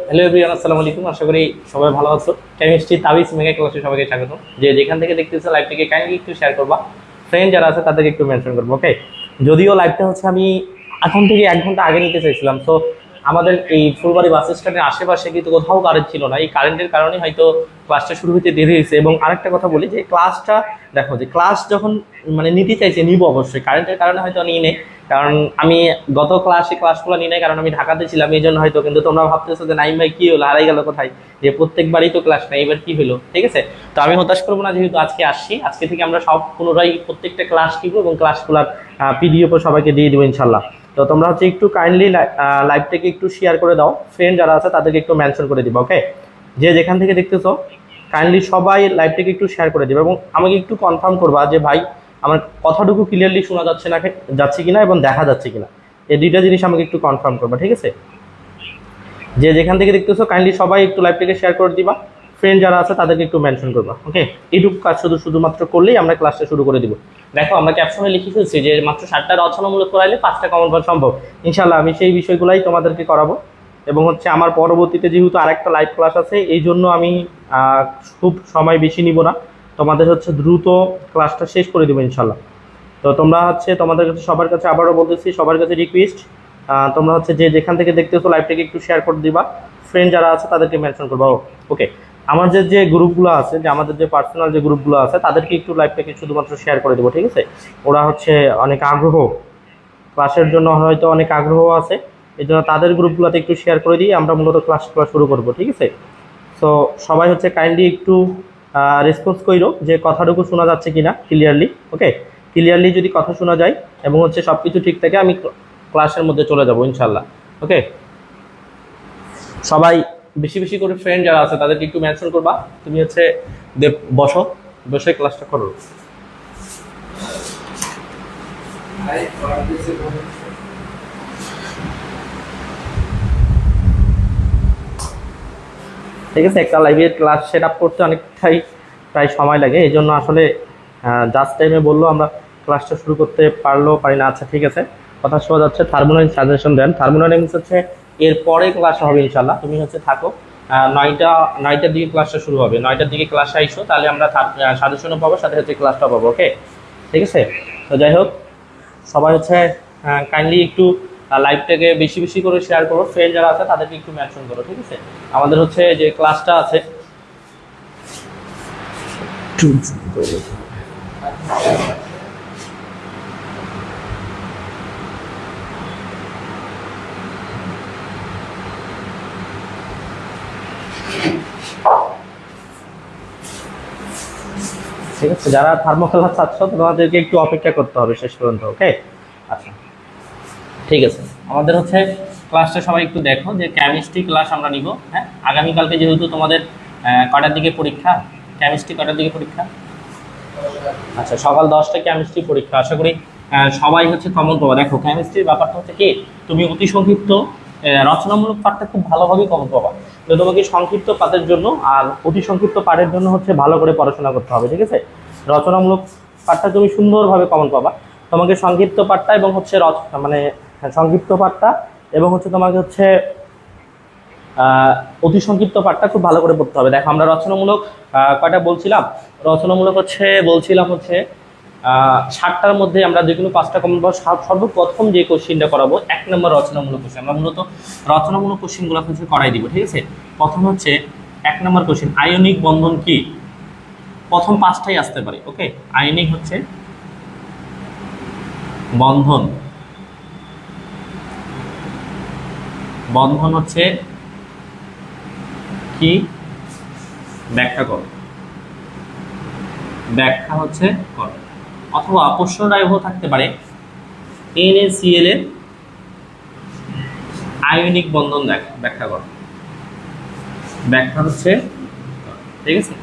Hello everyone, আসসালামু আলাইকুম। আশা করি সবাই ভালো আছো। কেমিস্ট্রি তাবিজ মেগা ক্লাসে সবাইকে স্বাগত। যে যেখান থেকে দেখতেছো লাইভটিকে কাইন্ডলি একটু শেয়ার করবা, ফ্রেন্ড যারা আছে তাদেরকে একটু মেনশন করবো, ওকে। যদিও লাইভটা হচ্ছে আমি এখন থেকে 1 ঘন্টা আগে নিতে চাইছিলাম, তো আমাদের এই ফুলবাড়ি বাস স্ট্যান্ডের আশেপাশে কিন্তু কোথাও কারেন্ট ছিল না। এই কারেন্টের কারণে হয়তো ক্লাসটা শুরু হতে দেরি হয়েছে। এবং আরেকটা কথা বলি, যে ক্লাসটা দেখো, যে ক্লাস যখন মানে নিতে চাইছে নিব, অবশ্যই কারেন্টের কারণে হয়তো নিয়ে নেই। কারণ আমি গত ক্লাসগুলো নিয়ে নেই, কারণ আমি ঢাকাতে ছিলাম, এই জন্য হয়তো। কিন্তু তোমরা ভাবতেছো যে নাইম ভাই কি হলো, হারাই গেল কোথায়, যে প্রত্যেকবারই তো ক্লাস নেই, এবার কি হলো, ঠিক আছে। তো আমি হতাশ করবো না, যেহেতু আজকে আসছি, আজকে থেকে আমরা সব পুনরায় প্রত্যেকটা ক্লাস নিব এবং ক্লাসগুলোর পিডিএফও সবাইকে দিয়ে দেবো ইনশাল্লাহ। তো তোমরা হচ্ছে একটু কাইন্ডলি লাইভটাকে একটু শেয়ার করে দাও, ফ্রেন্ড যারা আছে তাদেরকে একটু মেনশন করে দিবা, ওকে। যে যেখান থেকে দেখতেছো কাইন্ডলি সবাই লাইভটাকে একটু শেয়ার করে দিবে এবং আমাকে একটু কনফার্ম করবা যে ভাই আমার কথাটুকু ক্লিয়ারলি শোনা যাচ্ছে কিনা এবং দেখা যাচ্ছে কিনা। এই দুইটা জিনিস আমাকে একটু কনফার্ম করবা, ঠিক আছে। যে যেখান থেকে দেখতেছো কাইন্ডলি সবাই একটু লাইভটাকে শেয়ার করে দিবা, ফ্রেন্ড যারা আছে তাদেরকে একটু মেনশন করবা, ওকে। এইটুকু কাজ শুধুমাত্র করলেই আমরা ক্লাসটা শুরু করে দিব। দেখো, আমরা ক্যাপশনে লিখে ফেলছি যে মাত্র 7টা রচনামূলক করাইলে 5টা কমন পাওয়া সম্ভব। ইনশাল্লাহ আমি সেই বিষয়গুলাই তোমাদেরকে করাবো। এবং হচ্ছে আমার পরবর্তীতে যেহেতু আরেকটা লাইভ ক্লাস আছে, এই জন্য আমি খুব সময় বেশি নিব না, তোমাদের হচ্ছে দ্রুত ক্লাসটা শেষ করে দেবো ইনশাল্লাহ। তো তোমরা হচ্ছে তোমাদের কাছে সবার কাছে আবারও বলতেছি, সবার কাছে রিকোয়েস্ট, তোমরা হচ্ছে যে যেখান থেকে দেখতেছো লাইভটাকে একটু শেয়ার করে দিবা, ফ্রেন্ড যারা আছে তাদেরকে মেনশন করবা, ওকে। আমাদের যে গ্রুপগুলো আছে, যে আমাদের যে পার্সোনাল যে গ্রুপগুলো আছে, তাদেরকে একটু লাইভটাকে শুধুমাত্র শেয়ার করে দেবো, ঠিক আছে। ওরা হচ্ছে অনেক আগ্রহ, ক্লাসের জন্য হয়তো অনেক আগ্রহ আছে, এই জন্য তাদের গ্রুপগুলোতে একটু শেয়ার করে দিয়ে আমরা মূলত ক্লাস শুরু করব, ঠিক আছে। সো সবাই হচ্ছে কাইন্ডলি একটু রেসপন্স করো যে কথাটুকু শোনা যাচ্ছে কিনা ক্লিয়ারলি, ওকে। ক্লিয়ারলি যদি কথা শোনা যায় এবং হচ্ছে সব কিছু ঠিক থাকে, আমি ক্লাসের মধ্যে চলে যাব ইনশাল্লাহ, ওকে। সবাই বেশি বেশি করে ফ্রেন্ড যারা আছে তাদেরকে একটু মেনশন করবা। তুমি হচ্ছে বসে ক্লাসটা করো। ঠিক আছে, একটা লাইভের ক্লাস সেট আপ করতে অনেকটাই প্রায় সময় লাগে, এই জন্য আসলে জাস্ট টাইমে বললো আমরা ক্লাসটা শুরু করতে পারি না। আচ্ছা ঠিক আছে, কথা শোনা যাচ্ছে। থার্মোডাইনামিক্স সাজেশন দেন, থার্মোডাইনামিক্স হচ্ছে এর পরে ক্লাস হবে ইনশাল্লাহ। তুমি হচ্ছে থাকো, 9টার দিকে ক্লাসটা শুরু হবে, 9টার দিকে ক্লাসে আইসো, তাহলে আমরা সাজেশনও পাবো, সাথে হচ্ছে ক্লাসটাও পাবো, ওকে। ঠিক আছে, তো যাই হোক, সবাই হচ্ছে কাইন্ডলি একটু লাইভটাকে বেশি বেশি করে শেয়ার করো, ফ্রেন্ড যারা আছে তাদেরকে একটু মেনশন করো, ঠিক আছে। আমাদের হচ্ছে যে ক্লাসটা আছে, ঠিক আছে। যারা থার্মোক্লাস চাচ্ছ তোমাদেরকে একটু অপেক্ষা করতে হবে শেষ পর্যন্ত, ওকে। আচ্ছা ঠিক আছে, আমাদের হচ্ছে ক্লাসটা সবাই একটু দেখো, যে কেমিস্ট্রি ক্লাস আমরা নিব। হ্যাঁ, আগামীকালকে যেহেতু তোমাদের কটার দিকে পরীক্ষা, কেমিস্ট্রি কটার দিকে পরীক্ষা? আচ্ছা, সকাল 10টায় কেমিস্ট্রি পরীক্ষা। আশা করি সবাই হচ্ছে কমন পাবা। দেখো, কেমিস্ট্রির ব্যাপারটা হচ্ছে কি, তুমি অতি সংক্ষিপ্ত রচনামূলক পাঠটা খুব ভালোভাবেই কমন পাবা। তো তোমাকে সংক্ষিপ্ত পাঠের জন্য আর অতি সংক্ষিপ্ত পাঠের জন্য হচ্ছে ভালো করে পড়াশোনা করতে হবে, ঠিক আছে। রচনামূলক পাঠটা তুমি সুন্দরভাবে কমন পাবা। তোমাকে সংক্ষিপ্ত পাঠটা এবং হচ্ছে সংক্ষিপ্ত পাঠটা এবং হচ্ছে তোমাকে হচ্ছে অতি সংক্ষিপ্ত পাঠটা খুব ভালো করে পড়তে হবে। দেখো, আমরা রচনামূলক কয়টা বলছিলাম, রচনামূলক বলছিলাম হচ্ছে 60টার মধ্যে আমরা যে কোনো 5টা কমন পাবো। সর্বপ্রথম যে কোশ্চিনটা করাবো 1 নম্বর রচনামূলক কোশ্চিন। আমরা মূলত রচনামূলক কোশ্চিনগুলো হচ্ছে করাই দিব, ঠিক আছে। প্রথম হচ্ছে 1 নম্বর কোশ্চিন, আয়নিক বন্ধন কি? প্রথম 5টাই আসতে পারে, ওকে। আয়নিক হচ্ছে বন্ধন, বন্ধন হচ্ছে কি? ব্যাখ্যা কর, ব্যাখ্যা হচ্ছে কর। অথবা প্রশ্নটাই থাকতে পারে NaCl এর আয়নিক বন্ধন ব্যাখ্যা করো, ব্যাখ্যা হচ্ছে, ঠিক আছে।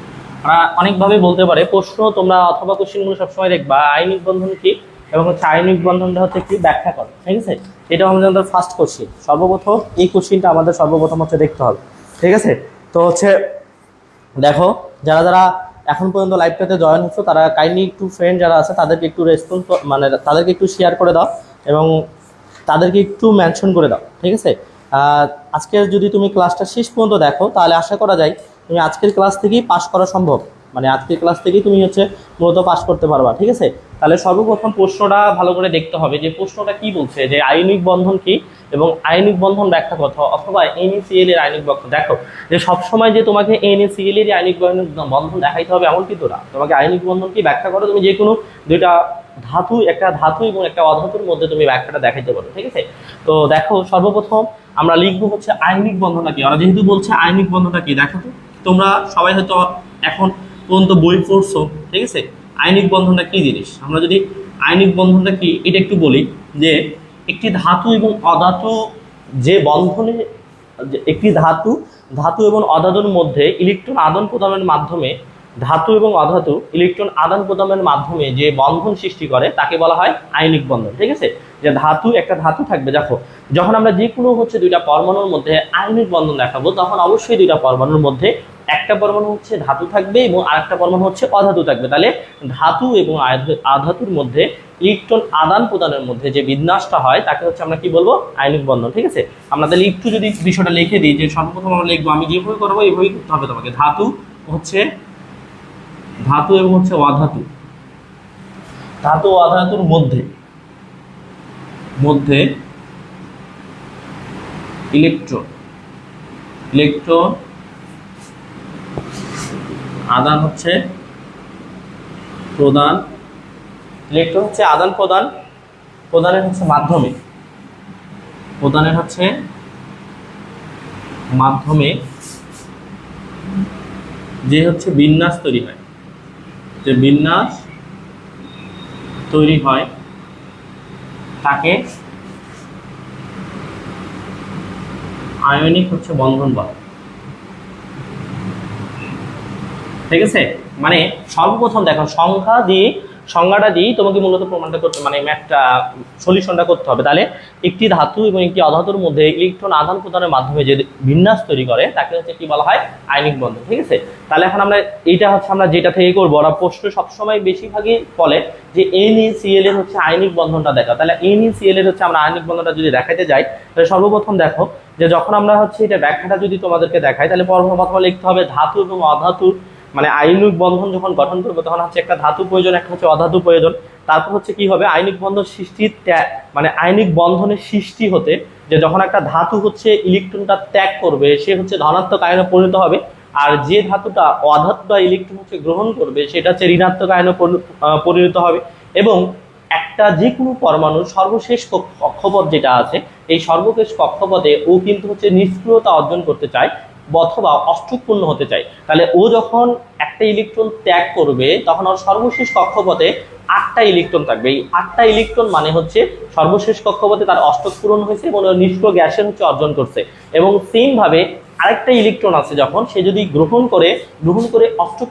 আমরা অনেকভাবে বলতে পারে প্রশ্ন, তোমরা অথবা কোশ্চেনগুলো সবসময় দেখবা আয়নিক বন্ধন কি এবং হচ্ছে আয়নিক বন্ধনটা হচ্ছে কি ব্যাখ্যা করো, ঠিক আছে। এটা আমাদের ফার্স্ট কোশ্চেন, সর্বপ্রথম এই কোশ্চেনটা আমাদের সর্বপ্রথম হচ্ছে দেখতে হবে, ঠিক আছে। তো হচ্ছে দেখো, যারা যারা এখন পর্যন্ত লাইভটাতে জয়েন হচ্ছে তারা কাইন্ডলি একটু ফ্রেন্ড যারা আছে তাদেরকে একটু রেসপন্স, মানে তাদেরকে একটু শেয়ার করে দাও এবং তাদেরকে একটু মেনশন করে দাও, ঠিক আছে। আজকের যদি তুমি ক্লাসটা শেষ পর্যন্ত দেখো তাহলে আশা করা যায় তুমি আজকের ক্লাস থেকেই পাস করা সম্ভব, মানে আজকের ক্লাস থেকেই তুমি হচ্ছে মূলত পাস করতে পারবা, ঠিক আছে। তাহলে সর্বপ্রথম প্রশ্নটা ভালো করে দেখতে হবে যে প্রশ্নটা কি বলছে, যে আয়নিক বন্ধন কি এবং আয়নিক বন্ধন ব্যাখ্যা কথা অথবা NaCl এর আয়নিক বন্ধন। দেখো যে সবসময় যে তোমাকে NaCl এর আয়নিক বন্ধন দেখাইতে হবে এমন কিন্তু না, তোমাকে আয়নিক বন্ধন কি ব্যাখ্যা করো, তুমি যে কোনো দুইটা ধাতু, একটা ধাতু এবং একটা অধাতুর মধ্যে তুমি ব্যাখ্যাটা দেখাইতে পারো, ঠিক আছে। তো দেখো সর্বপ্রথম আমরা লিখবো হচ্ছে আয়নিক বন্ধনটা কি। ওরা যেহেতু বলছে আয়নিক বন্ধনটা কি, দেখো তো তোমরা সবাই হয়তো এখন পর্যন্ত বই পড়ছো, ঠিক আছে। আয়নিক বন্ধনটা কি জিনিস, আমরা যদি আয়নিক বন্ধনটা কি এটা একটু বলি, যে একটি ধাতু এবং অধাতু যে বন্ধনে, একটি ধাতু এবং অধাতুর মধ্যে ইলেকট্রন আদান প্রদানের মাধ্যমে, ধাতু এবং অধাতু ইলেকট্রন আদান প্রদানের মাধ্যমে যে বন্ধন সৃষ্টি করে তাকে বলা হয় আয়নিক বন্ধন, ঠিক আছে। যে একটা ধাতু থাকবে, দেখো যখন আমরা যে কোনো হচ্ছে দুইটা পরমাণুর মধ্যে আয়নিক বন্ধন দেখাবো তখন অবশ্যই দুইটা পরমাণুর মধ্যে একটা পরমাণু হচ্ছে ধাতু থাকবে এবং আরেকটা পরমাণু হচ্ছে অধাতু থাকবে। তাহলে ধাতু এবং আধাতুর মধ্যে ইলেকট্রন আদান প্রদানের মধ্যে যে বিন্যাসটা হয় তাকে হচ্ছে আমরা কি বলবো, আয়নিক বন্ধন, ঠিক আছে। আমরা তাহলে একটু যদি বিষয়টা লিখে দিই, যে সর্বপ্রথম আমরা লিখবো, আমি যেভাবে করবো এইভাবেই করতে হবে তোমাকে, ধাতু এবং হচ্ছে অধাতু, ধাতু ও অধাতুর মধ্যে ইলেকট্রন আদান হচ্ছে প্রদান, ইলেকট্রন হচ্ছে আদান প্রদানের হচ্ছে মাধ্যমে যে হচ্ছে বিন্যাস তৈরি হয়, তাকে আয়নিক হচ্ছে বন্ধন বলে, ঠিক আছে। মানে সর্বপ্রথম দেখো সংজ্ঞাটা দিয়ে তোমাকে মূলত প্রমাণটা করতে, মানে ম্যাথটা সলিউশনটা করতে হবে। তাহলে একটি ধাতু এবং একটি অধাতুর মধ্যে ইলেকট্রন আদান প্রদানের মাধ্যমে যে বিন্যাস তৈরি করে তাকে হচ্ছে কি বলা হয়, আয়নিক বন্ধন, ঠিক আছে। তাহলে এখন আমরা এইটা হচ্ছে আমরা যেটা থেকে করবো, ওরা প্রশ্ন সবসময় বেশিরভাগই বলে যে NaCl এর হচ্ছে আয়নিক বন্ধনটা দেখা। তাহলে NaCl এর হচ্ছে আমরা আয়নিক বন্ধনটা যদি দেখাতে যাই, তাহলে সর্বপ্রথম দেখো যে যখন আমরা হচ্ছে এটা ব্যাখ্যাটা যদি তোমাদেরকে দেখাই, তাহলে প্রথম লিখতে হবে ধাতু এবং অধাতু, মানে আয়নিক বন্ধন যখন গঠন করবো তখন হচ্ছে একটা ধাতু প্রয়োজন, একটা হচ্ছে অধাতু প্রয়োজন। তারপর হচ্ছে কি হবে, আয়নিক বন্ধন সৃষ্টির মানে আয়নিক বন্ধনের সৃষ্টি হতে, যে যখন একটা ধাতু হচ্ছে ইলেকট্রনটা ত্যাগ করবে সে হচ্ছে ধনাত্মক আয়নে পরিণত হবে, আর যে ধাতুটা অধাতুটা ইলেকট্রন হচ্ছে গ্রহণ করবে সেটা হচ্ছে ঋণাত্মক আয়নে পরিণত হবে। এবং একটা যে কোনো পরমাণুর সর্বশেষ কক্ষপথ যেটা আছে, এই সর্বশেষ কক্ষপথে ও কিন্তু হচ্ছে নিষ্ক্রিয়তা অর্জন করতে চায় অথবা অষ্টকপূর্ণ হতে চায়। তাহলে ও যখন একটা ইলেকট্রন ত্যাগ করবে তখন ওর সর্বশেষ কক্ষপথে 8টা ইলেকট্রন থাকবে। এই 8টা ইলেকট্রন মানে হচ্ছে সর্বশেষ কক্ষপথে তার অষ্টক পূরণ হয়েছে এবং নিষ্ক্রিয় গ্যাসের হচ্ছে অর্জন করছে। এবং সেম ভাবে আরেকটা ইলেকট্রন আছে, যখন সে যদি গ্রহণ করে অষ্টক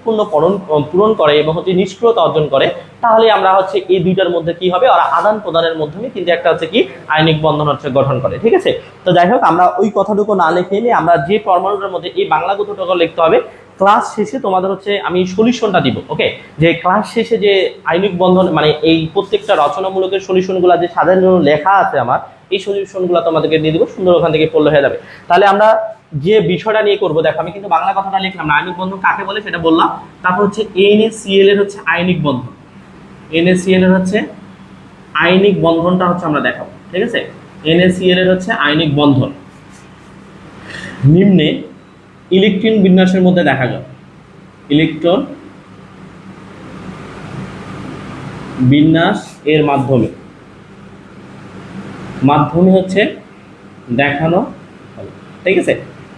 পূরণ করে এবং হচ্ছে নিষ্ক্রিয়তা অর্জন করে, তাহলে আমরা হচ্ছে এই দুইটার মধ্যে কি হবে, ওরা আদান প্রদানের মাধ্যমে কিন্তু একটা হচ্ছে কি আয়নিক বন্ধন হচ্ছে গঠন করে, ঠিক আছে। তো যাই হোক, আমরা ওই কথাটুকু না লিখে নিয়ে আমরা যে পরমাণুটার মধ্যে এই বাংলা কথাটুকু লিখতে হবে, ক্লাস শেষে তোমাদের হচ্ছে আমি সলিউশনটা দিব, ওকে। যে ক্লাস শেষে যে আয়নিক বন্ধন, মানে এই প্রত্যেকটা রচনামূলকের সলিউশনগুলো যে সাধারণ লেখা আছে আমার, এই সলিউশনগুলো তোমাদেরকে দিয়ে দিব, সুন্দর ওখান থেকে পড়লে হয়ে যাবে। তাহলে আমরা যে বিষয়টা নিয়ে করবো, দেখো আমি কিন্তু বাংলা কথাটা লিখলাম না, আয়নিক বন্ধন কাকে বলে সেটা বললাম। তারপর হচ্ছে NaCl এর হচ্ছে আয়নিক বন্ধন, NaCl এর হচ্ছে আয়নিক বন্ধনটা হচ্ছে আমরা দেখাবো, ঠিক আছে। NaCl এর হচ্ছে আয়নিক বন্ধন নিম্নে ইলেকট্রন বিন্যাসের মধ্যে দেখা যায়, ইলেকট্রন বিন্যাস এর মাধ্যমে হচ্ছে দেখানো, ঠিক আছে।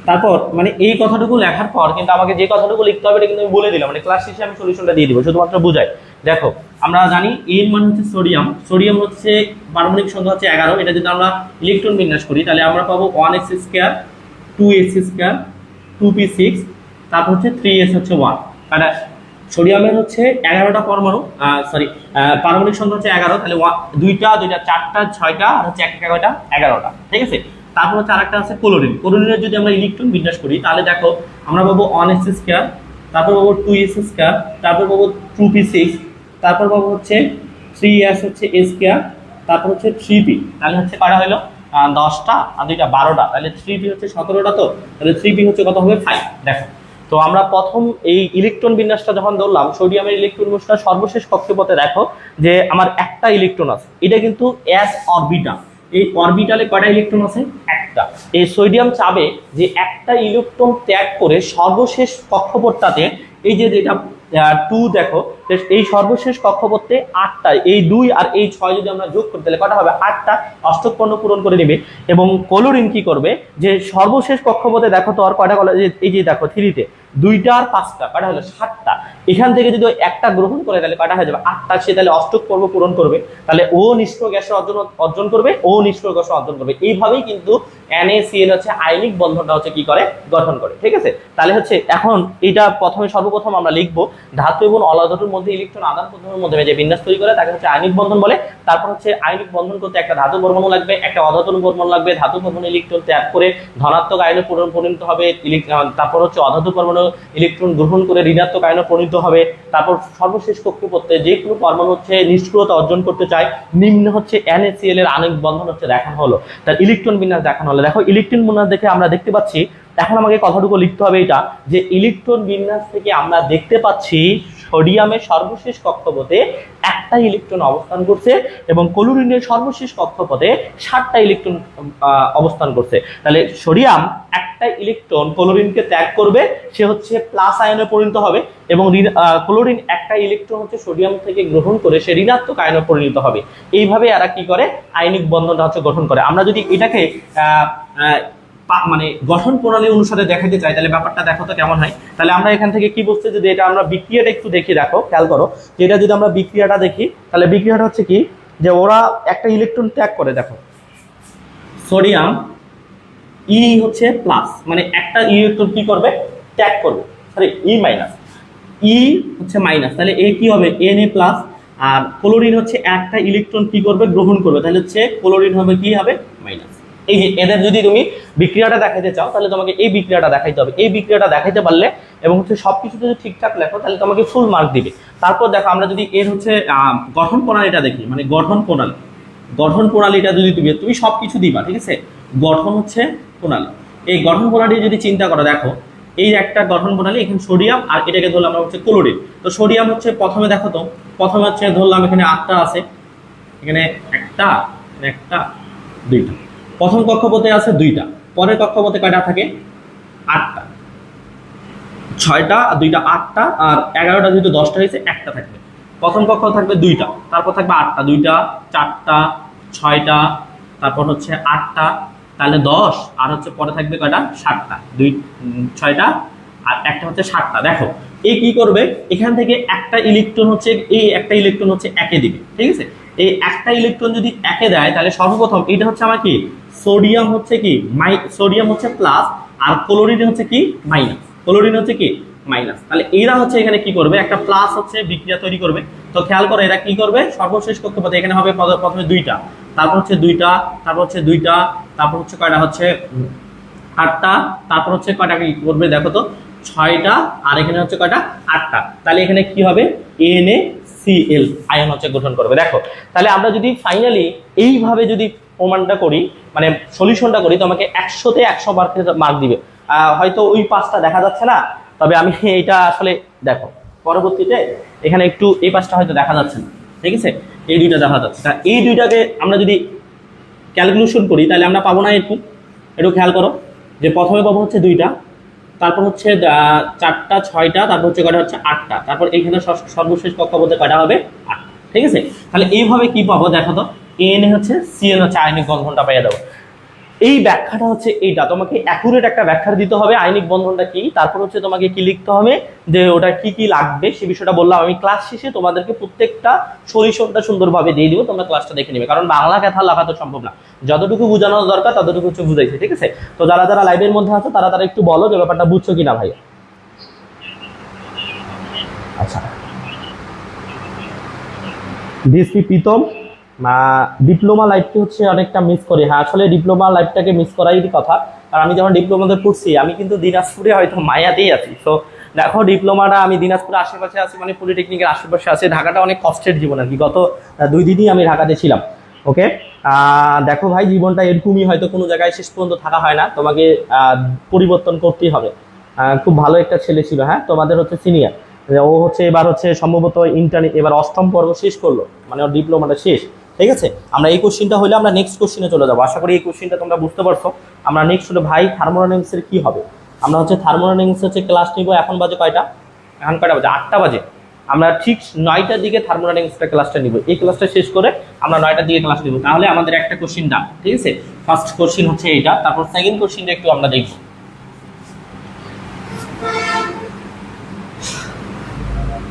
তারপর মানে এই কথাটুকু লেখার পর কিন্তু আমাকে যে কথাটুকু লিখতে হবে এটা কিন্তু আমি বলে দিলাম, মানে ক্লাস শেষে আমি সলিউশনটা দিয়ে দিব, শুধুমাত্র বুঝাই। দেখো আমরা জানি এর মানে হচ্ছে সোডিয়াম, সোডিয়াম হচ্ছে পারমাণবিক সংখ্যা হচ্ছে 11। এটা যদি আমরা ইলেকট্রন বিন্যাস করি তাহলে আমরা পাবো 1s2 2s2 2p6, তারপর হচ্ছে 3s হচ্ছে 1। মানে সোডিয়ামের হচ্ছে 11টা পরমাণু, পারমাণবিক সংখ্যা হচ্ছে 11, তাহলে 2টা 4টা 6টা আর হচ্ছে 1 কয়টা 11টা, ঠিক আছে। তারপর হচ্ছে আরেকটা আছে ক্লোরিন। ক্লোরিনের যদি আমরা ইলেকট্রন বিন্যাস করি তাহলে দেখো আমরা পাবো 1s2, তারপর পাবো 2s2, তারপর পাবো 2p6, তারপর পাবো হচ্ছে 3s হচ্ছে s2, তারপর হচ্ছে 3p। তাহলে হচ্ছে কয়টা হলো 10টা আর 2টা 12টা, তাহলে 3p হচ্ছে 17টা, তো তাহলে 3p হচ্ছে কত হবে 5। দেখো তো আমরা প্রথম এই ইলেকট্রন বিন্যাসটা যখন ধরলাম, সোডিয়ামের ইলেকট্রন বিন্যাসটা সর্বশেষ কক্ষপথে দেখো যে আমার একটা ইলেকট্রন আছে, এটা কিন্তু s অরবিটাল। এই অরবিটালে কয়টা ইলেকট্রন আছে? একটা। এই সোডিয়াম চাবে যে একটা ইলেকট্রন ত্যাগ করে সর্বশেষ কক্ষপথটাতে, এই যে যেটা 2 দেখো, এই সর্বশেষ কক্ষপথে 8টা, এই 2 আর এই 6 যদি আমরা যোগ করি তাহলে কটা হবে? 8টা, অষ্টক পর্ণ পূরণ করে নেবে। এবং ক্লোরিন কি করবে যে সর্বশেষ কক্ষপথে দেখো তো আর কয়টা, এই যে দেখো 3তে 2টা আর 5টা, কয়টা হলো 7টা। এখান থেকে যদি একটা গ্রহণ করে তাহলে কয়টা হয়ে যাবে? 8টা। সে তাহলে অষ্টক পর্ব পূরণ করবে, তাহলে ও নিষ্ক্রিয় গ্যাসের অর্জন করবে, ও নিষ্ক্রিয় গ্যাস অর্জন করবে। এইভাবেই কিন্তু NaCl হচ্ছে আয়নিক বন্ধনটা হচ্ছে কি করে? গঠন করে, ঠিক আছে। তাহলে হচ্ছে এখন এটা সর্বপ্রথম আমরা লিখবো ধাতু এবং অধাতুর মধ্যে ইলেকট্রন আদান প্রদানের মাধ্যমে যে বিন্যাস তৈরি করে তাকে হচ্ছে আয়নিক বন্ধন বলে। তারপর হচ্ছে আয়নিক বন্ধন করতে একটা ধাতু পরমাণু লাগবে, একটা অধাতুর পরমাণু লাগবে। ধাতু পরমাণু ইলেকট্রন ত্যাগ করে ধনাত্মক আয়নে পরিণত হবে, তারপর হচ্ছে অধাতু পরমাণু ইলেকট্রন গ্রহণ করে ঋণাত্মক আয়নে পরিণত হবে। তারপর সর্বশেষ কক্ষপথে যে কোনো পরমাণু হচ্ছে নিষ্ক্রিয়তা অর্জন করতে চায়, নিম্ন হচ্ছে NaCl এর আণবিক বন্ধন হচ্ছে দেখানো হলো, তার ইলেকট্রন বিন্যাস দেখানো হলো। দেখো ইলেকট্রন বিন্যাস দেখে আমরা দেখতে পাচ্ছি, এখন আমাকে কথাটুকু লিখতে হবে এটা, যে ইলেকট্রন বিন্যাস থেকে আমরা দেখতে পাচ্ছি সোডিয়ামের সর্বশেষ কক্ষপথে একটা ইলেকট্রন অবস্থান করছে এবং ক্লোরিনের সর্বশেষ কক্ষপথে 7টা ইলেকট্রন অবস্থান করছে। তাহলে সোডিয়াম একটা ইলেকট্রন ক্লোরিনকে ত্যাগ করবে, সে হচ্ছে প্লাস আয়নে পরিণত হবে, এবং ক্লোরিন একটা ইলেকট্রন হচ্ছে সোডিয়াম থেকে গ্রহণ করে সে ঋণাত্মক আয়নে পরিণত হবে। এইভাবে এরা কি করে? আয়নিক বন্ধনটা হচ্ছে গঠন করে। আমরা যদি এটাকে মানে গঠন প্রণালী অনুসারে দেখাতে চাই তাহলে ব্যাপারটা দেখো তো কেমন হয়। তাহলে আমরা এখান থেকে কি বুঝতে, যদি এটা আমরা বিক্রিয়াটা একটু দেখি, দেখো খেয়াল করো যে এটা যদি আমরা বিক্রিয়াটা দেখি তাহলে বিক্রিয়াটা হচ্ছে কি, যে ওরা একটা ইলেকট্রন ত্যাগ করে। দেখো সোডিয়াম ই হচ্ছে প্লাস, মানে একটা ইলেকট্রন কি করবে? ত্যাগ করবে, সরি ই মাইনাস, ই হচ্ছে মাইনাস, তাহলে এ কি হবে? Na plus. আর ক্লোরিন হচ্ছে একটা ইলেকট্রন কি করবে? গ্রহণ করবে, তাহলে হচ্ছে ক্লোরিন হবে কি হবে? মাইনাস। এই যে এদের যদি তুমি বিক্রিয়াটা দেখাইতে চাও তাহলে তোমাকে এই বিক্রিয়াটা দেখাইতে হবে। এই বিক্রিয়াটা দেখাইতে পারলে এবং হচ্ছে সবকিছু যদি ঠিকঠাক লেখো তাহলে তোমাকে ফুল মার্ক দিবে। তারপর দেখো আমরা যদি এর হচ্ছে গঠন প্রণালীটা দেখি, মানে গঠন প্রণালীটা যদি তুমি সবকিছু দিবা, ঠিক আছে। গঠন হচ্ছে প্রণালী, এই গঠন প্রণালী যদি চিন্তা করো, দেখো এই একটা গঠন প্রণালী, এখানে সোডিয়াম আর এটাকে ধরলাম আমরা হচ্ছে ক্লোরিন। তো সোডিয়াম হচ্ছে প্রথমে দেখো তো, প্রথমে হচ্ছে ধরলাম এখানে 8টা আছে, এখানে একটা 2টা, প্রথম কক্ষপথে আছে 2টা, পরের কক্ষপথে কয়টা থাকে? 8টা, 6টা আর 2টা 8টা, আর 11টা যেহেতু 10টা হয়েছে একটা থাকবে। প্রথম কক্ষ থাকবে 2টা, তারপর থাকবে 8টা, 2টা 4টা 6টা, তারপর হচ্ছে 8টা, তাহলে 10, আর হচ্ছে পরে থাকবে কয়টা? 7টা, 6টা আর একটা হচ্ছে 7টা। দেখো এই কি করবে, এখান থেকে একটা ইলেকট্রন হচ্ছে, এই একটা ইলেকট্রন হচ্ছে একে দিবে, ঠিক আছে। এই একটা ইলেকট্রন যদি একে দেয় তাহলে সর্বপ্রথম এটা হচ্ছে আমার কি, সোডিয়াম হচ্ছে কি সোডিয়াম হচ্ছে প্লাস, আর ক্লোরিন হচ্ছে কি মাইনাস, ক্লোরিন হচ্ছে কি মাইনাস। তাহলে এরা হচ্ছে এখানে কি করবে, একটা প্লাস হচ্ছে বিক্রিয়া তৈরি করবে। তো খেয়াল করো এরা কি করবে, সর্বশেষ কক্ষপথে এখানে হবে প্রথমে 2টা, তারপর হচ্ছে 2টা, তারপর হচ্ছে 2টা, তারপর হচ্ছে কয়টা হচ্ছে 8টা, তারপর হচ্ছে কয়টা কি করবে দেখো তো 6টা, আর এখানে হচ্ছে কয়টা 8টা। তাহলে এখানে কি হবে, NaCl আয়ন হচ্ছে গঠন করবে। দেখো তাহলে আমরা যদি ফাইনালি এইভাবে যদি প্রমাণটা করি, মানে সলিউশনটা করি, তোমাকে 100-তে 100 মার্ক দিবে। হয়তো ওই 5টা দেখা যাচ্ছে না, তবে আমি এটা আসলে দেখো পরবর্তীতে এখানে একটু এই 5টা হয়তো দেখা যাচ্ছে না, ঠিক আছে, এই 2টা দেখা যাচ্ছে। তা এই 2টাকে আমরা যদি ক্যালকুলেশন করি তাহলে আমরা পাবো না, একটু খেয়াল করো যে প্রথমে পাবো হচ্ছে 2টা, তারপর হচ্ছে 4টা 6টা, তারপর হচ্ছে কয়টা হচ্ছে 8টা, তারপর এখানে সর্বশেষ কক্ষপথে কয়টা হবে 8, ঠিক আছে। তাহলে এইভাবে কি পাবো দেখো তো, Na হচ্ছে Cl হচ্ছে আয়নিক বন্ধনটা পেয়ে দেবো। এই ব্যাখ্যাটা হচ্ছে এইটা, তোমাকে অ্যাকুরেট একটা ব্যাখ্যা দিতে হবে আইনিক বন্ধনটা কি, তারপর হচ্ছে তোমাকে কি লিখতে হবে যে ওটা কি কি লাগবে সে বিষয়টা বললাম আমি। ক্লাস শেষে তোমাদেরকে প্রত্যেকটা সলিউশনটা সুন্দরভাবে দিয়ে দিব, তোমরা ক্লাসটা দেখে নিবে, কারণ বাংলা কথা লেখা তো সম্ভব না, যতটুকু বোঝানো দরকার ততটুকু হচ্ছে বুঝাইছে, ঠিক আছে? তো যারা যারা লাইভের মধ্যে আছে তারা তারা একটু বলো যে ব্যাপারটা বুঝছো কিনা ভাই। আচ্ছা, ডিএসপি প্রীতম ডিপ্লোমা লাইফকে হচ্ছে অনেকটা মিস করি। হ্যাঁ, আসলে ডিপ্লোমা লাইফটাকে মিস করারই কথা, আর আমি যখন ডিপ্লোমাতে পড়ছি আমি কিন্তু দিনাজপুরে হয়তো মায়াতেই আছি। তো দেখো ডিপ্লোমাটা আমি দিনাজপুরের আশেপাশে আছি, মানে পলিটেকনিকের আশেপাশে আছে। ঢাকাটা অনেক কষ্টের জীবন আর কি, গত 2 দিনই আমি ঢাকাতে ছিলাম। ওকে, দেখো ভাই জীবনটা এরকমই, হয়তো কোনো জায়গায় শেষ পর্যন্ত থাকা হয় না, তোমাকে পরিবর্তন করতেই হবে। খুব ভালো একটা ছেলে ছিল, হ্যাঁ তোমাদের হচ্ছে সিনিয়র, ও হচ্ছে এবার হচ্ছে সম্ভবত এবার 8ম পর্ব শেষ করলো, মানে ওর ডিপ্লোমাটা শেষ। ঠিক আছে, আমরা এই কোশ্চিনটা হলে আমরা নেক্সট কোশ্চিনে চলে যাবো। আশা করি এই কোশ্চিনটা তোমরা বুঝতে পারছো। আমরা নেক্সট হলো ভাই থার্মোডাইনামিক্সের কি হবে। আমরা হচ্ছে থার্মোডাইনামিক্স হচ্ছে ক্লাস নিব, এখন বাজে কয়টা? এখন কয়টা বাজে? 8টা বাজে। আমরা ঠিক 9টার দিকে থার্মোডাইনামিক্সটা ক্লাসটা নিব। এই ক্লাসটা শেষ করে আমরা 9টার দিকে ক্লাস নিব, তাহলে আমাদের একটা কোশ্চিন ডান। ঠিক আছে, ফার্স্ট কোশ্চিন হচ্ছে এইটা, তারপর সেকেন্ড কোশ্চিনটা একটু আমরা দেখব।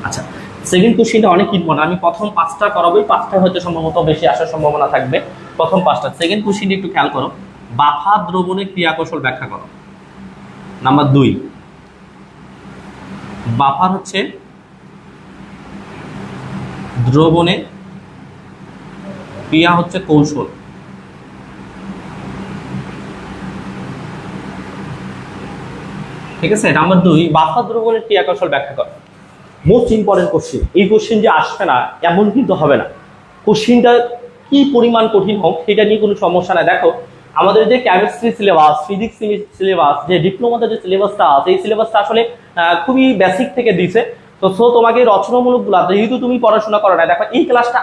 আচ্ছা, সেকেন্ড কোশ্চিনটা অনেক ইম্পর্টেন্ট। আমি প্রথম 5টা করাবোই, 5টা হয়তো সম্ভবত বেশি আসার সম্ভাবনা থাকবে। প্রথম 5টা, সেকেন্ড কোশ্চিনটা একটু খেয়াল করো। বাফা দ্রবণের ক্রিয়াকৌশল ব্যাখ্যা করো। নাম্বার 2, বাফার হচ্ছে দ্রবণের ক্রিয়া হচ্ছে কৌশল। ঠিক আছে, নাম্বার 2, বাফা দ্রবণের ক্রিয়াকৌশল ব্যাখ্যা করো। Most important question. এই কোশ্চিন যে আসবে না এমন কিন্তু হবে না, কোশ্চিনটা কি পরিমাণ কঠিন হোক সেটা নিয়ে কোনো সমস্যা নাই। দেখো আমাদের যে কেমিস্ট্রি সিলেবাস, ফিজিক্স সিলেবাস, যে ডিপ্লোমাতে যে সিলেবাসটা আছে এই সিলেবাসটা আসলে খুবই বেসিক থেকে দিছে। তো তোমাকে রচনামূলক গুলা যেহেতু তুমি পড়াশোনা করো না, দেখো এই ক্লাসটা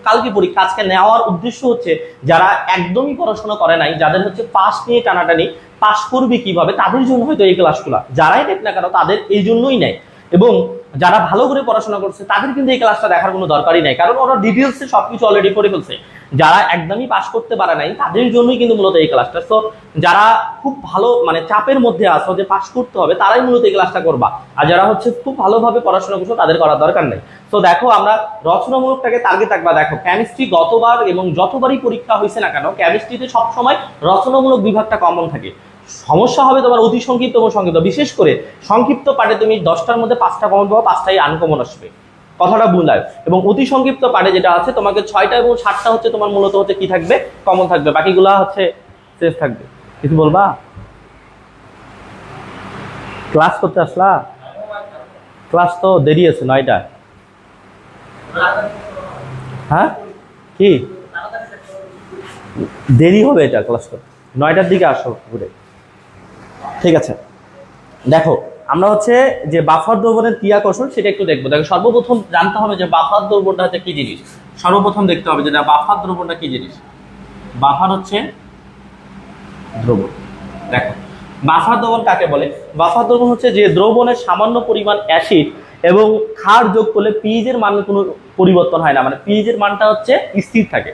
কালকে পরীক্ষা, আজকে নেওয়ার উদ্দেশ্য হচ্ছে যারা একদমই পড়াশোনা করে নাই, যাদের হচ্ছে পাস নিয়ে টানাটানি, পাস করবে কিভাবে তাদের জন্য হয়তো এই ক্লাসগুলা, যারাই দেখ না কেন তাদের এই জন্যই নেয়। এবং যারা ভালো করে পড়াশোনা করছে তাদের কিন্তু এই ক্লাসটা দেখার কোনো দরকারই নাই, কারণ ওরা ডিটেলসে সবকিছু অলরেডি করে ফেলছে। যারা একদমই পাস করতে পারে নাই তাদের জন্যই কিন্তু মূলত এই ক্লাসটা। তো যারা খুব ভালো মানে চাপের মধ্যে আসো যে পাস করতে হবে তারাই মূলত এই ক্লাসটা করবা, আর যারা হচ্ছে খুব ভালোভাবে পড়াশোনা করছো তাদের করার দরকার নেই। তো দেখো আমরা রচনামূলকটাকে টার্গেট রাখবা। দেখো কেমিস্ট্রি গতবার এবং যতবারই পরীক্ষা হয়েছে না কেন কেমিস্ট্রিতে সবসময় রচনামূলক বিভাগটা কমন থাকে। সমস্যা হবে তোমার অতি সংক্ষিপ্ত এবং সংক্ষিপ্ত, বিশেষ করে সংক্ষিপ্ত পাঠে তুমি 10টার মধ্যে 5টা কমন পাবো, 5টাই আনকমন আসবে, কথাটা বুঝলাম। এবং অতি সংক্ষিপ্ত পাঠে যেটা আছে তোমাকে 6টা এবং 7টা হচ্ছে তোমার মূলত হচ্ছে কি থাকবে, কমন থাকবে, বাকিগুলা হচ্ছে শেষ থাকবে। কিছু বলবা? ক্লাস করতে আসলা? ক্লাস তো দেরি আছে 9টা। হ্যাঁ কি দেরি হবে? এটা ক্লাস করতে 9টার দিকে আসো ঘুরে। ঠিক আছে, দেখো আমরা হচ্ছে যে বাফার দ্রবণের ক্রিয়া কৌশল সেটা একটু দেখবো। দেখো সর্বপ্রথম জানতে হবে যে বাফার দ্রবণটা হচ্ছে কি জিনিস। সর্বপ্রথম দেখতে হবে যে বাফার দ্রবণটা কি জিনিস। বাফার হচ্ছে দ্রবণ। দেখো বাফার দ্রবণ কাকে বলে? বাফার দ্রবণ হচ্ছে যে দ্রবণের সামান্য পরিমাণ অ্যাসিড এবং ক্ষার যোগ করলে পিএইচ এর মানে কোনো পরিবর্তন হয় না, মানে পিএইচ এর মানটা হচ্ছে স্থির থাকে।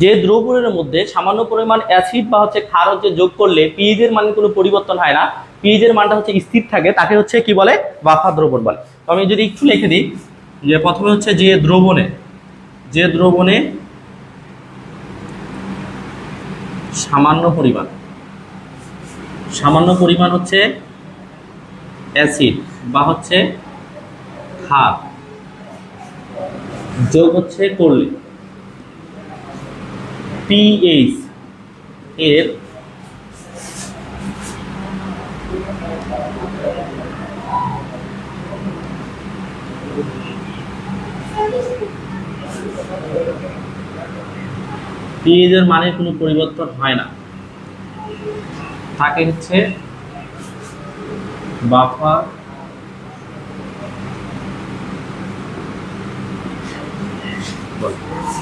যে দ্রবণের মধ্যে সামান্য পরিমাণ অ্যাসিড বা হচ্ছে ক্ষার হচ্ছে যোগ করলে পিএইচ এর মানে কোনো পরিবর্তন হয় না, পিএইচ এর মানটা হচ্ছে স্থির থাকে, তাকে হচ্ছে কি বলে? বাফার দ্রবণ বলে। তো আমি যদি একটু লিখে দিই যে প্রথমে হচ্ছে যে দ্রবণে সামান্য পরিমাণ হচ্ছে অ্যাসিড বা হচ্ছে ক্ষার যোগ হচ্ছে করলে পিএইচ এর মানের কোনো পরিবর্তন হয় না, তাকে হচ্ছে বাফার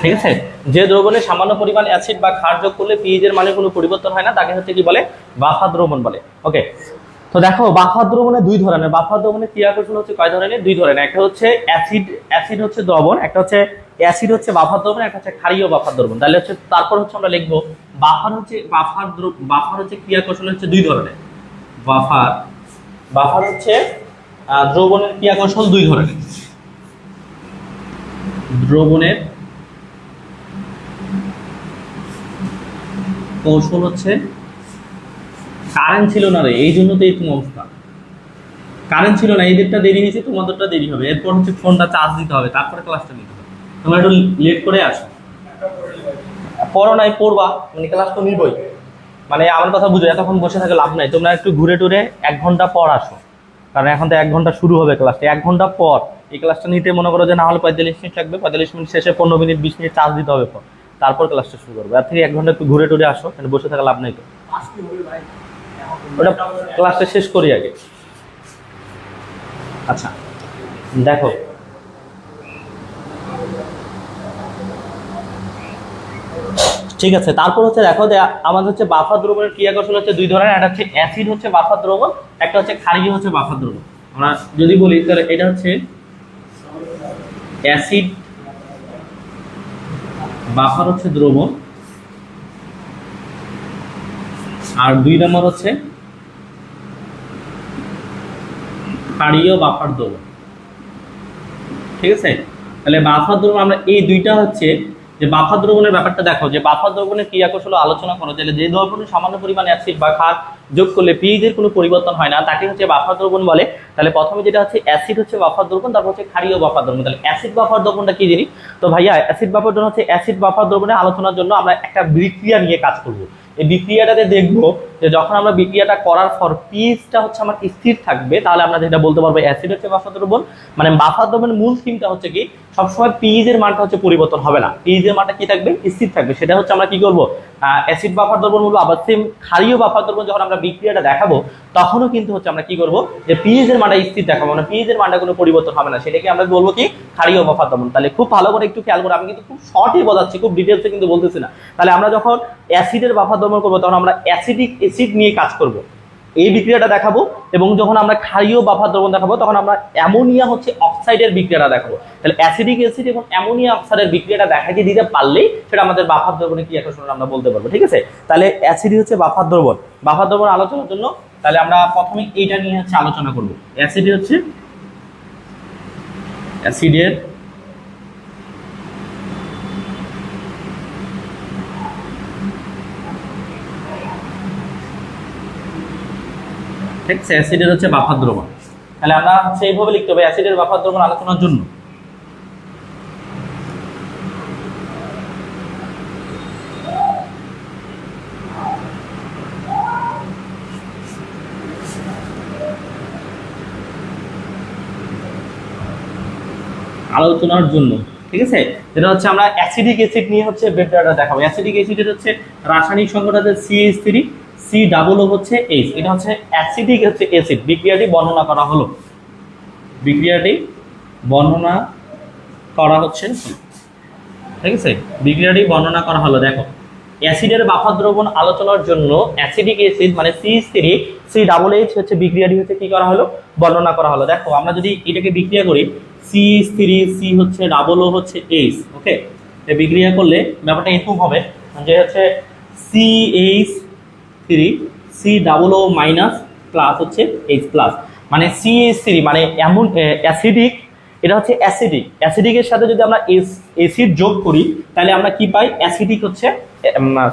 ঠিক আছে। যে দ্রবণে সামান্য পরিমাণ অ্যাসিড বা ক্ষার যোগ করলে পিএইচ এর মানে কোনো পরিবর্তন হয় না, তাকে হচ্ছে কি বলে? বাফার দ্রবণ বলে। ওকে, তো দেখো বাফার দ্রবণে 2 ধরনের। বাফার দ্রবণের ক্রিয়া কৌশল হচ্ছে কয় ধরনের? 2 ধরনের। একটা হচ্ছে অ্যাসিড হচ্ছে দ্রবণ, একটা হচ্ছে অ্যাসিড হচ্ছে বাফার দ্রবণ, একটা হচ্ছে ক্ষারীয় বাফার দ্রবণ। তাহলে হচ্ছে তারপর হচ্ছে আমরা লিখবো বাফার হচ্ছে ক্রিয়া কৌশল হচ্ছে দুই ধরনের। বাফার বাফার হচ্ছে দ্রবণের ক্রিয়া কৌশল দুই ধরনের। দ্রবণের কৌশল হচ্ছে, কারেন্ট ছিল না রে, এই জন্য তো এরকম অবস্থা। কারেন্ট ছিল না, এদেরটা দেরি হয়েছে, তোমাদেরটা দেরি হবে। এরপর হচ্ছে ফোনটা চার্জ দিতে হবে, তারপরে ক্লাসটা নিতে হবে। তোমরা একটু লেট করে আসো। পড়ো নাই, পড়বা, মানে ক্লাস তো নিবই। মানে আমার কথা বুঝো, এতক্ষণ বসে থাকে লাভ নাই। তোমরা একটু ঘুরে টুরে 1 ঘন্টা পর আসো, কারণ এখন তো 1 ঘন্টা শুরু হবে ক্লাসটা। 1 ঘন্টা পর এই ক্লাসটা নিতে মনে করো যে না হলে 45 মিনিট লাগবে। 45 মিনিট শেষে 15 মিনিট 20 মিনিট চার্জ দিতে হবে, তারপর ক্লাসটা শুরু করবো। আর থেকে 1 ঘন্টা একটু ঘুরে টুরে আসো, মানে বসে থাকা লাভ নাই তো। ওটা ক্লাসটা শেষ করি আগে। আচ্ছা দেখো, ঠিক আছে। তারপর হচ্ছে দেখো যে আমাদের হচ্ছে বাফার দ্রবণের ক্রিয়া কৌশল হচ্ছে দুই ধরনের। একটা হচ্ছে অ্যাসিড হচ্ছে বাফার দ্রবণ, একটা হচ্ছে ক্ষারীয় হচ্ছে বাফার দ্রবণ। আমরা যদি বলি তাহলে এটা হচ্ছে অ্যাসিড বাফার হচ্ছে দ্রবণ, আর 2 নম্বর হচ্ছে ক্ষারীয় বাফার দ্রবণ। ঠিক আছে, তাহলে বাফার দ্রবণ আমরা এই দুইটা হচ্ছে যে বাফার দ্রবণের ব্যাপারটা দেখো, যে বাফার দ্রবণের ক্রিয়া কৌশল আলোচনা করো। তাহলে যে দ্রবণে সামান্য পরিমাণ অ্যাসিড বা ক্ষার যোগ করলে পিএইচ এর কোনো পরিবর্তন হয় না, তাকে হচ্ছে বাফার দ্রবণ বলে। তাহলে প্রথমে যেটা হচ্ছে অ্যাসিড হচ্ছে বাফার দ্রবণ, তারপর হচ্ছে ক্ষারীয় বাফার দ্রবণ। তাহলে অ্যাসিড বাফার দ্রবণটা কি জিনিস? তো ভাইয়া অ্যাসিড বাফার দ্রবণ হচ্ছে, অ্যাসিড বাফার দ্রবণের আলোচনার জন্য আমরা একটা বিক্রিয়া নিয়ে কাজ করব। এই বিক্রিয়াটাতে দেখবো যে যখন আমরা বিক্রিয়াটা করার পর পিএইচটা হচ্ছে আমার স্থির থাকবে, তাহলে আমরা যেটা বলতে পারবো অ্যাসিড হচ্ছে বাফার দ্রবণ। মানে বাফার দ্রবণের মূল থিমটা হচ্ছে কি, সবসময় পিএইচ এর মানটা হচ্ছে পরিবর্তন হবে না, পিএইচ এর মানটা কি থাকবে, স্থির থাকবে। সেটা হচ্ছে আমরা কি করব, অ্যাসিড বাফার দ্রবণ বলবো। আবার সেম ক্ষারীয় বাফার দ্রবণ যখন আমরা বিক্রিয়াটা দেখাবো, তখনও কিন্তু হচ্ছে আমরা কি করব, যে পিএইচ এর মানটা স্থির দেখাবো, মানে পিএইচ এর মানটা কোনো পরিবর্তন হবে না, সেটাকে আমরা বলবো কি, ক্ষারীয় বাফার দ্রবণ। তাহলে খুব ভালো করে একটু খেয়াল করো, আমি কিন্তু খুব শর্টই বোঝাচ্ছি, খুব ডিটেলসে কিন্তু বলতেছি না। তাহলে আমরা যখন অ্যাসিডের বাফার দ্রবণ করবো, তখন আমরা অ্যাসিডিক অ্যাসিড নিয়ে কাজ করব, এই বিক্রিয়াটা দেখাবো। এবং যখন আমরা ক্ষারীয় বাফার দ্রবণ দেখাবো, তখন আমরা অ্যামোনিয়া হচ্ছে অক্সাইডের বিক্রিয়াটা দেখাবো। তাহলে অ্যাসিডিক অ্যাসিড এবং অ্যামোনিয়া অক্সাইডের বিক্রিয়াটা দেখাতে দিতে পারলেই সেটা আমাদের বাফার দ্রবণের ক্রিয়া কৌশল আমরা বলতে পারবো। ঠিক আছে, তাহলে অ্যাসিড হচ্ছে বাফার দ্রবণ। বাফার দ্রবণ আলোচনার জন্য তাহলে আমরা প্রথমে এইটা নিয়ে হচ্ছে আলোচনা করব। অ্যাসিড হচ্ছে অ্যাসিডের ঠিক আছে, অ্যাসিডের হচ্ছে বাফার দ্রবণ। তাহলে আমরা হচ্ছে এইভাবে লিখতে হবে অ্যাসিডের বাফার দ্রবণ আলোচনার জন্য। আলোচনার জন্য ঠিক আছে, যেটা হচ্ছে আমরা অ্যাসিডিক অ্যাসিড নিয়ে হচ্ছে বিক্রিয়াটা দেখাবো। অ্যাসিডিক অ্যাসিডের হচ্ছে রাসায়নিক সংখ্যাটা হচ্ছে CH3, C+O হচ্ছে H। এটা হচ্ছে অ্যাসিডিক হচ্ছে অ্যাসিড। বিক্রিয়াটি বর্ণনা করা হলো, বিক্রিয়াটি বর্ণনা করা হচ্ছে, ঠিক আছে, বিক্রিয়াটি বর্ণনা করা হলো। দেখো অ্যাসিডের বাফার দ্রবণ আলোচনার জন্য অ্যাসিডিক অ্যাসিড মানে CH3 C+H হচ্ছে বিক্রিয়াটি হচ্ছে কি করা হলো, বর্ণনা করা হলো। দেখো আমরা যদি এটাকে বিক্রিয়া করি, CH3 C হচ্ছে +O হচ্ছে H, ওকে, এই বিক্রিয়া করলে ব্যাপারটা এরকম হবে যে হচ্ছে CH3 C+O মাইনাস প্লাস হচ্ছে H প্লাস, মানে CH3 মানে এমন অ্যাসিডিক, এটা হচ্ছে অ্যাসিডিক। অ্যাসিডিকের সাথে যদি আমরা অ্যাসিড যোগ করি, তাহলে আমরা কি পাই, অ্যাসিডিক হচ্ছে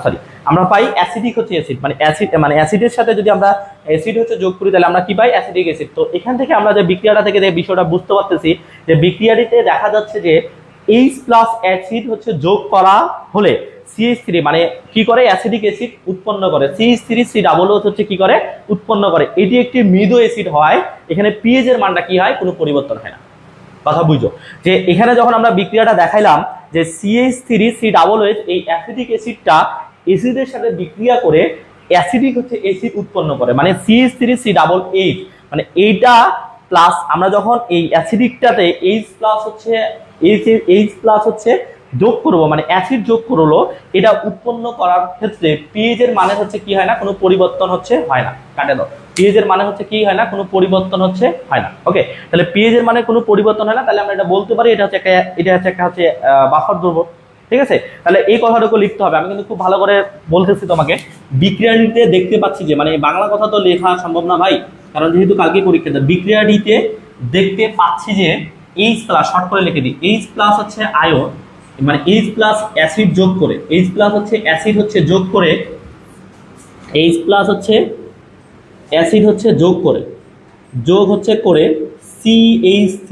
সরি আমরা পাই অ্যাসিডিক হচ্ছে অ্যাসিড, মানে অ্যাসিড মানে অ্যাসিডের সাথে যদি আমরা অ্যাসিড হচ্ছে যোগ করি, তাহলে আমরা কি পাই, অ্যাসিডিক অ্যাসিড। তো এখান থেকে আমরা যে বিক্রিয়াটা থেকে যে বিষয়টা বুঝতে পারতেছি, যে বিক্রিয়াটিতে দেখা যাচ্ছে যে H প্লাস অ্যাসিড হচ্ছে যোগ করা হলে CH3 মানে কি করে, অ্যাসিডিক অ্যাসিড উৎপন্ন করে, CH3 C+O হচ্ছে কি করে, উৎপন্ন করে। এটি একটি মৃদু অ্যাসিড হয়, এখানে পিএইচ এর মানটা কি হয়, কোনো পরিবর্তন হয় না। কথা বুঝো, যে এখানে যখন আমরা বিক্রিয়াটা দেখাইলাম যে CH3 C+OH এই অ্যাসিডিক অ্যাসিডটা অ্যাসিডের সাথে বিক্রিয়া করে অ্যাসিডিক হচ্ছে অ্যাসিড উৎপন্ন করে, মানে CH3 C+H, মানে এইটা প্লাস আমরা যখন এই অ্যাসিডিকটাতে H প্লাস হচ্ছে যোগ করবো, মানে অ্যাসিড যোগ করলো, এটা উৎপন্ন করার ক্ষেত্রে পিএইচ এর মানে হচ্ছে কি হয় না, কোনো পরিবর্তন হচ্ছে হয় না। কাটে দাও, পিএইচ এর মানে হচ্ছে কি হয় না, কোনো পরিবর্তন হচ্ছে হয় না। ওকে, তাহলে পিএইচ এর মানে কোনো পরিবর্তন হয় না, তাহলে আমরা এটা বলতে পারি এটা হচ্ছে একটা বাফার দ্রবণ। ঠিক আছে? তাহলে এই কথাটুকু লিখতে হবে। আমি কিন্তু খুব ভালো করে বলতেছি তোমাকে, বিক্রিয়াটিতে দেখতে পাচ্ছি যে, মানে বাংলা কথা তো লেখা সম্ভব না ভাই, কারণ যেহেতু কালকে পরীক্ষা। বিক্রিয়াটিতে দেখতে পাচ্ছি যে এইচ প্লাস, শর্ট করে লিখে দিই, এইচ প্লাস হচ্ছে আয়ন, মানে এইচ প্লাস অ্যাসিড যোগ করে, এইচ প্লাস হচ্ছে অ্যাসিড হচ্ছে যোগ করে, এইচ প্লাস হচ্ছে অ্যাসিড হচ্ছে যোগ করে, যোগ হচ্ছে করে CH3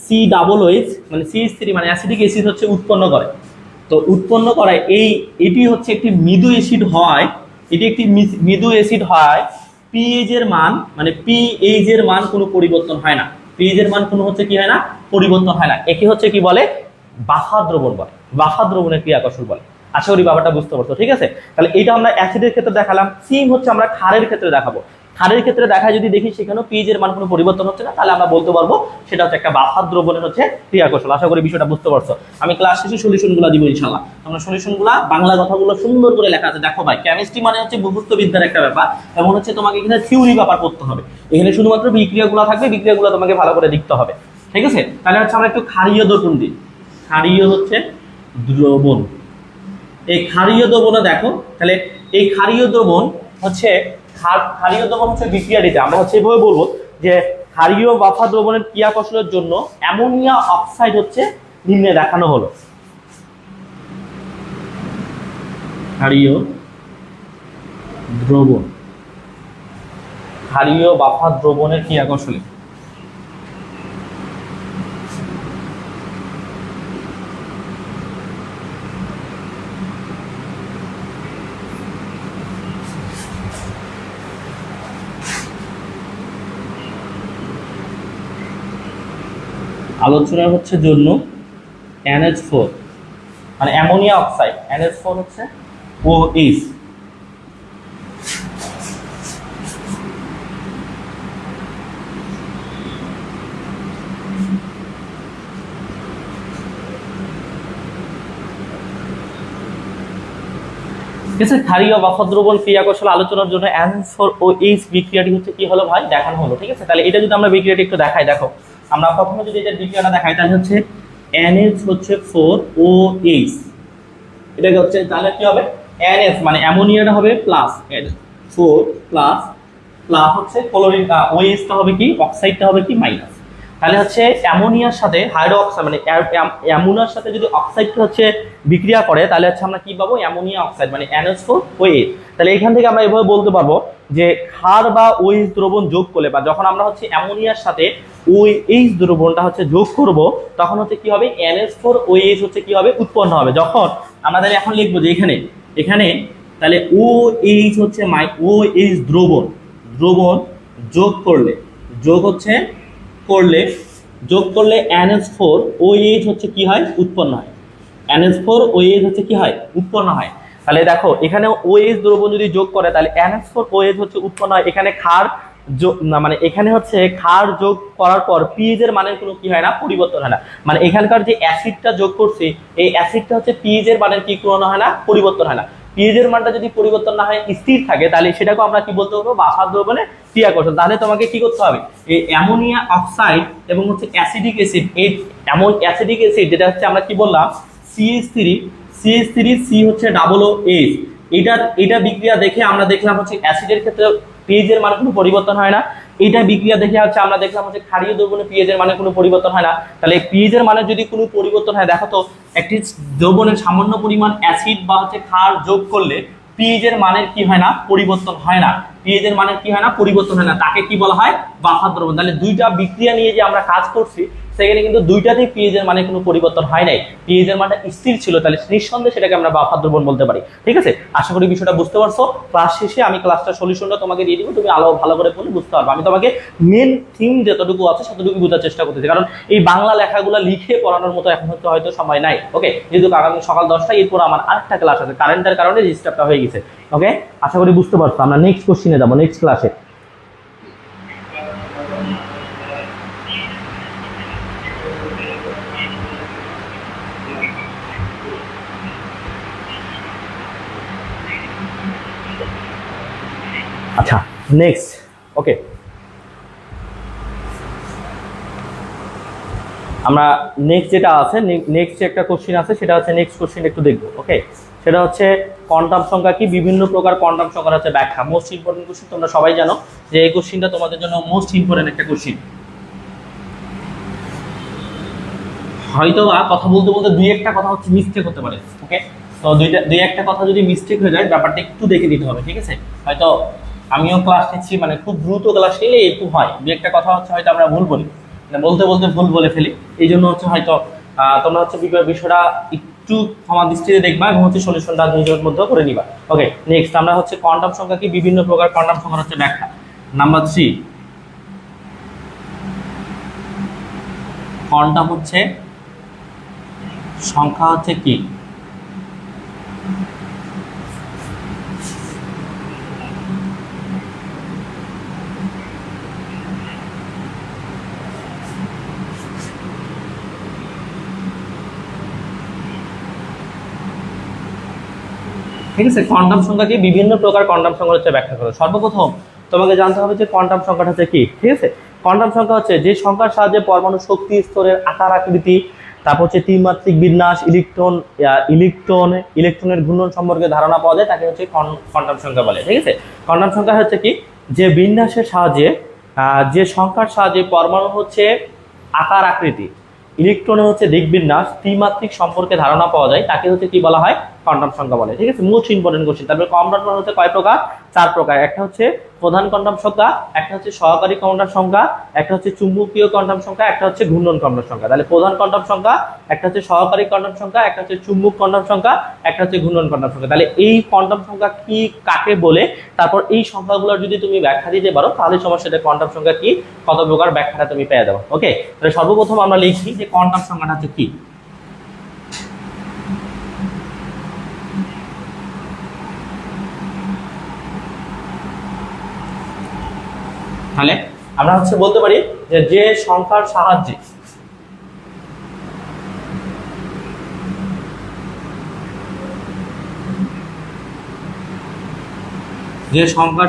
সি ডাবল ওএইচ, মানে CH3 মানে অ্যাসিডিক অ্যাসিড হচ্ছে উৎপন্ন করে। তো উৎপন্ন করায় এটি হচ্ছে একটি মৃদু অ্যাসিড হয়, এটি একটি মৃদু অ্যাসিড হয়, পিএইচ এর মান, মানে পিএইচ এর মান কোনো পরিবর্তন হয় না, পিএইচ এর মান কোনো হচ্ছে কি হয় না, পরিবর্তন হয় না। একে হচ্ছে কি বলে, বাফার দ্রবণ বলে, বাফার দ্রবণের ক্রিয়া কৌশল বলে। আশা করি ব্যাপারটা বুঝতে পারছো, ঠিক আছে? তাহলে এটা আমরা অ্যাসিডের ক্ষেত্রে দেখালাম, সিম হচ্ছে আমরা ক্ষারের ক্ষেত্রে দেখাবো। ক্ষারের ক্ষেত্রে দেখা যদি দেখি সেখানেও পিএইচ এর মান কোনো পরিবর্তন হচ্ছে না, তাহলে আমরা বলতে পারবো সেটা হচ্ছে একটা বাফার দ্রবণের হচ্ছে ক্রিয়া কৌশল। আশা করি বিষয়টা বুঝতে পারছো। আমি ক্লাস শেষে সলিউশনগুলো দিব ইনশাআল্লাহ। আমরা সলিউশনগুলো বাংলা কথাগুলো সুন্দর করে লেখা আছে। দেখো ভাই, কেমিস্ট্রি মানে হচ্ছে ভূগর্ভ বিদ্যার একটা ব্যাপার, এমন হচ্ছে তোমাকে এখানে থিওরি ব্যাপার করতে হবে। এখানে শুধুমাত্র বিক্রিয়াগুলো থাকবে, বিক্রিয়াগুলো তোমাকে ভালো করে লিখতে হবে, ঠিক আছে? তাহলে হচ্ছে আমরা একটু ক্ষারীয় দ্রবণ দিই। ক্ষারীয় হচ্ছে দ্রবণ, এই ক্ষারীয় দ্রবণে দেখো, তাহলে এই ক্ষারীয় দ্রবণ হচ্ছে ক্ষারীয় দ্রবণ হচ্ছে বিক্রিয়াটিতে আমরা হচ্ছে এভাবে বলবো যে ক্ষারীয় বাফা দ্রবণের ক্রিয়া কৌশলের জন্য অ্যামোনিয়া অক্সাইড হচ্ছে নিম্নে দেখানো হলো। ক্ষারীয় দ্রবণ, ক্ষারীয় বাফা দ্রবণের ক্রিয়া কৌশলে আলোচনা হচ্ছে জন্য NH4 মানে অ্যামোনিয়া অক্সাইড, NH4 হচ্ছে OH, ঠিক আছে? ক্ষারীয় বাফা দ্রবণ ক্রিয়া কৌশল আলোচনার জন্য NH4OH বিক্রিয়াটি হচ্ছে কি হলো ভাই, দেখানো হলো, ঠিক আছে? তাহলে এটা যদি আমরা বিক্রিয়াটি একটু দেখাই, দেখো আমরা প্রথমে যদি এটা বিক্রিয়াটা দেখাই, তাহলে হচ্ছে NH হচ্ছে 4OH, এটাকে হচ্ছে তাহলে কি হবে, NH মানে অ্যামোনিয়াটা হবে প্লাস 4 প্লাস প্লাস হচ্ছে ক্লোরিন, OH টা হবে কি, অক্সাইডটা হবে কি মাইনাস। তাহলে হচ্ছে অ্যামোনিয়ার সাথে হাইড্রো অক্সাইড মানে অ্যামোনিয়ার সাথে যদি অক্সাইডটা হচ্ছে বিক্রিয়া করে, তাহলে হচ্ছে আমরা কি পাবো, অ্যামোনিয়া অক্সাইড মানে NH4OH। তাহলে এখান থেকে আমরা এভাবে বলতে পারবো যে ক্ষার বা OH দ্রবণ যোগ করলে, বা যখন আমরা হচ্ছে অ্যামোনিয়ার সাথে OH দ্রবণটা হচ্ছে যোগ করব, তখন হচ্ছে কি হবে, NH4OH হচ্ছে কি হবে, উৎপন্ন হবে। যখন আমাদের এখন লিখবো যে এখানে এখানে তাহলে OH হচ্ছে OH দ্রবণ, দ্রবণ যোগ করলে, যোগ হচ্ছে করলে, যোগ করলে NH4OH হচ্ছে কি হয়, উৎপন্ন হয়। NH4OH হচ্ছে কি হয়, উৎপন্ন হয়। তাহলে দেখো এখানে OH দ্রবণ যদি যোগ করে, তাহলে NH4OH হচ্ছে উৎপন্ন হয়। এখানে ক্ষার না, মানে এখানে হচ্ছে ক্ষার যোগ করার পর পিএইচ এর মানের কোনো কি হয় না, পরিবর্তন হয় না। মানে এখানকার যে অ্যাসিডটা যোগ করছি, এই অ্যাসিডটা হচ্ছে পিএইচ এর মানের কি কোনো হয় না, পরিবর্তন হয় না। পিএইচ এর মানটা যদি পরিবর্তন না হয়, স্থির থাকে, তাহলে সেটাকে আমরা কি বলতে পারবো, বাফার দ্রবণের ক্রিয়া কৌশল। তাহলে তোমাকে কি করতে হবে, এই অ্যামোনিয়া অক্সাইড এবং হচ্ছে অ্যাসিডিক অ্যাসিড, এই এমন অ্যাসিডিক অ্যাসিড যেটা হচ্ছে আমরা কি বললাম CH3 সি হচ্ছে ডাবল OH, এটা বিক্রিয়া দেখে আমরা দেখলাম হচ্ছে অ্যাসিডের ক্ষেত্রে পিএইচ এর মানে কোনো পরিবর্তন হয় না। এটা বিক্রিয়া দেখে হচ্ছে আমরা দেখলাম হচ্ছে ক্ষারীয় দ্রবণে পিএইচ এর মানে কোনো পরিবর্তন হয় না। তাহলে পিএইচ এর মানে যদি কোনো পরিবর্তন হয়, দেখো তো একটি দ্রবণের সামান্য পরিমাণ অ্যাসিড বা হচ্ছে ক্ষার যোগ করলে পিএইচ এর মানের কি হয় না, পরিবর্তন হয় না। পিএইচ এর মানের কি হয় না, পরিবর্তন হয় না, তাকে কি বলা হয়, বাফার দ্রবণ। তাহলে দুইটা বিক্রিয়া নিয়ে যে আমরা কাজ করছি, সেখানে কিন্তু দুইটাতেই পিএইচ এর মানে কোনো পরিবর্তন হয় নাই, পিএইচ এর মানটা স্থির ছিল। তাহলে নিঃসন্দেহে সেটাকে আমরা বাফার দ্রবণ বলতে পারি, ঠিক আছে? আশা করি বিষয়টা বুঝতে পারছো। ক্লাস শেষে আমি ক্লাসটা সলিউশনটা তোমাকে দিয়ে দিব, তুমি ভালো করে পড়লে বুঝতে পারবে। আমি তোমাকে মেন থিম যতটুকু আছে ততটুকু বোঝার চেষ্টা করতেছি, কারণ এই বাংলা লেখাগুলো লিখে পড়ানোর মতো এখন হয়তো সময় নাই। ওকে, যেহেতু আগামী সকাল 10টায় এরপর আমার আরেকটা ক্লাস আছে, কারেন্টের কারণে ডিস্টার্বটা হয়ে গেছে। ওকে, আশা করি বুঝতে পারছো। আমরা নেক্সট কোশ্চেনে যাবো, নেক্সট ক্লাসে। আচ্ছা, নেক্সট। ওকে, আমরা নেক্সট যেটা আছে, নেক্সট একটা কোশ্চিন আছে, সেটা হচ্ছে নেক্সট কোশ্চিন একটু দেখবো। ওকে, সেটা হচ্ছে কোয়ান্টাম সংখ্যা কি, বিভিন্ন প্রকার কোয়ান্টাম সংখ্যার হচ্ছে ব্যাখ্যা। মোস্ট ইম্পর্টেন্ট কোশ্চিন, তোমরা সবাই জানো যে এই কোশ্চিনটা তোমাদের জন্য মোস্ট ইম্পর্টেন্ট একটা কোশ্চিন। হয়তো কথা বলতে বলতে দুই একটা কথা হচ্ছে মিস্টেক হতে পারে। ওকে, তো দুই একটা কথা যদি মিস্টেক হয়ে যায়, ব্যাপারটা একটু দেখে দিতে হবে, ঠিক আছে? হয়তো আমিও ক্লাস নিচ্ছি, মানে খুব দ্রুত ক্লাস নিলে একটু হয়, দুই একটা কথা হচ্ছে হয়তো আমরা ভুল বলি, মানে বলতে বলতে ভুল বলে ফেলি। এই জন্য হচ্ছে হয়তো তোমরা হচ্ছে বিষয়টা একটু ক্ষমা দৃষ্টিতে দেখবা এবং হচ্ছে সলিউশনটা নিজের মধ্যে করে নিবা। ওকে, নেক্সট আমরা হচ্ছে কোয়ান্টাম সংখ্যা কি, বিভিন্ন প্রকার কোয়ান্টাম সংখ্যার হচ্ছে ব্যাখ্যা। নাম্বার 3, কোয়ান্টাম হচ্ছে সংখ্যা হচ্ছে কি? ঠিক আছে, কোয়ান্টাম সংখ্যা কি, বিভিন্ন প্রকার কোয়ান্টাম সংখ্যা হচ্ছে ব্যাখ্যা করো। সর্বপ্রথম তোমাকে জানতে হবে যে কোয়ান্টাম সংখ্যাটা হচ্ছে কি। ঠিক আছে, কোয়ান্টাম সংখ্যা হচ্ছে যে সংখ্যার সাহায্যে পরমাণু শক্তি স্তরের আকার আকৃতি, তারপর হচ্ছে ত্রিমাত্রিক বিন্যাস, ইলেকট্রনের ঘূর্ণন সম্পর্কে ধারণা পাওয়া যায়, তাকে হচ্ছে কোয়ান্টাম সংখ্যা বলে। ঠিক আছে, কোয়ান্টাম সংখ্যা হচ্ছে কি, যে বিন্যাসের সাহায্যে যে সংখ্যার সাহায্যে পরমাণু হচ্ছে আকার আকৃতি, ইলেকট্রনের হচ্ছে দিক বিন্যাস, ত্রিমাত্রিক সম্পর্কে ধারণা পাওয়া যায়, তাকে হচ্ছে কি বলা হয়, কোয়ান্টাম সংখ্যা বলে। ঠিক আছে, মোস্ট ইম্পর্টেন্ট কোশ্চেন। তারপরে কোয়ান্টাম সংখ্যা হচ্ছে কয় প্রকার? 4 প্রকার। একটা হচ্ছে প্রধান কোয়ান্টাম সংখ্যা, একটা হচ্ছে সহকারী কোয়ান্টাম সংখ্যা, একটা হচ্ছে চুম্বকীয় কোয়ান্টাম সংখ্যা, একটা হচ্ছে ঘূর্ণন কোয়ান্টাম সংখ্যা। তাহলে প্রধান কোয়ান্টাম সংখ্যা, একটা হচ্ছে সহকারী কোয়ান্টাম সংখ্যা, একটা হচ্ছে চুম্বক কোয়ান্টাম সংখ্যা, একটা হচ্ছে ঘূর্ণন কোয়ান্টাম সংখ্যা। তাহলে এই কোয়ান্টাম সংখ্যা কি, কাকে বলে, তারপর এই সংখ্যাগুলোর যদি তুমি ব্যাখ্যা দিতে পারো, তাহলে সমস্যাটা কোয়ান্টাম সংখ্যা কি, কত প্রকার, ব্যাখ্যাটা তুমি পেয়ে যাবে। ওকে, তাহলে সর্বপ্রথম আমরা লিখি যে কোয়ান্টাম সংখ্যাটা হচ্ছে কি। তাহলে আমরা হচ্ছে বলতে পারি যে যে সংখ্যার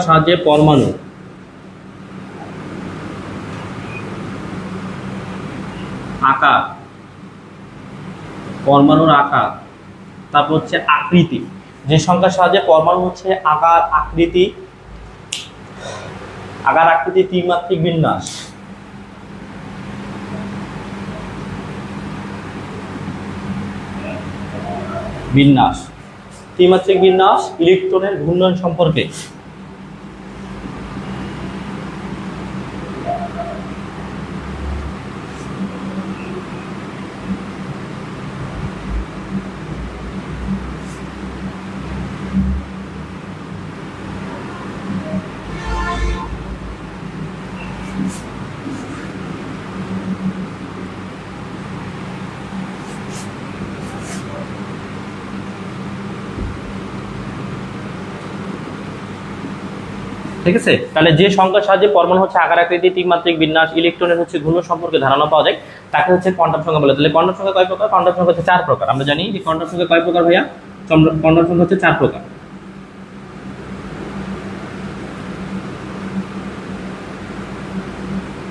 সাহায্যে পরমাণু আকার, পরমাণুর আকার, তারপর হচ্ছে আকৃতি, যে সংখ্যার সাহায্যে পরমাণু হচ্ছে আকার আকৃতি, ত্রিমাত্রিক বিন্যাস, ইলেকট্রনের ঘূর্ণন সম্পর্কে, ঠিক আছে? তাহলে যে সংখ্যার সাহায্যে পরমাণু হচ্ছে আকার আকৃতি, ত্রিমাত্রিক বিন্যাস, ইলেকট্রনের হচ্ছে ঘূর্ণন সম্পর্কে ধারণা পাওয়া যায়, তাকে হচ্ছে কোয়ান্টাম সংখ্যা বলে। তাহলে কোয়ান্টাম সংখ্যা কয় প্রকার? কোয়ান্টাম সংখ্যা হচ্ছে 4 প্রকার। আমরা জানি যে কোয়ান্টাম সংখ্যা কয় প্রকার ভাইয়া? কোয়ান্টাম সংখ্যা হচ্ছে 4 প্রকার।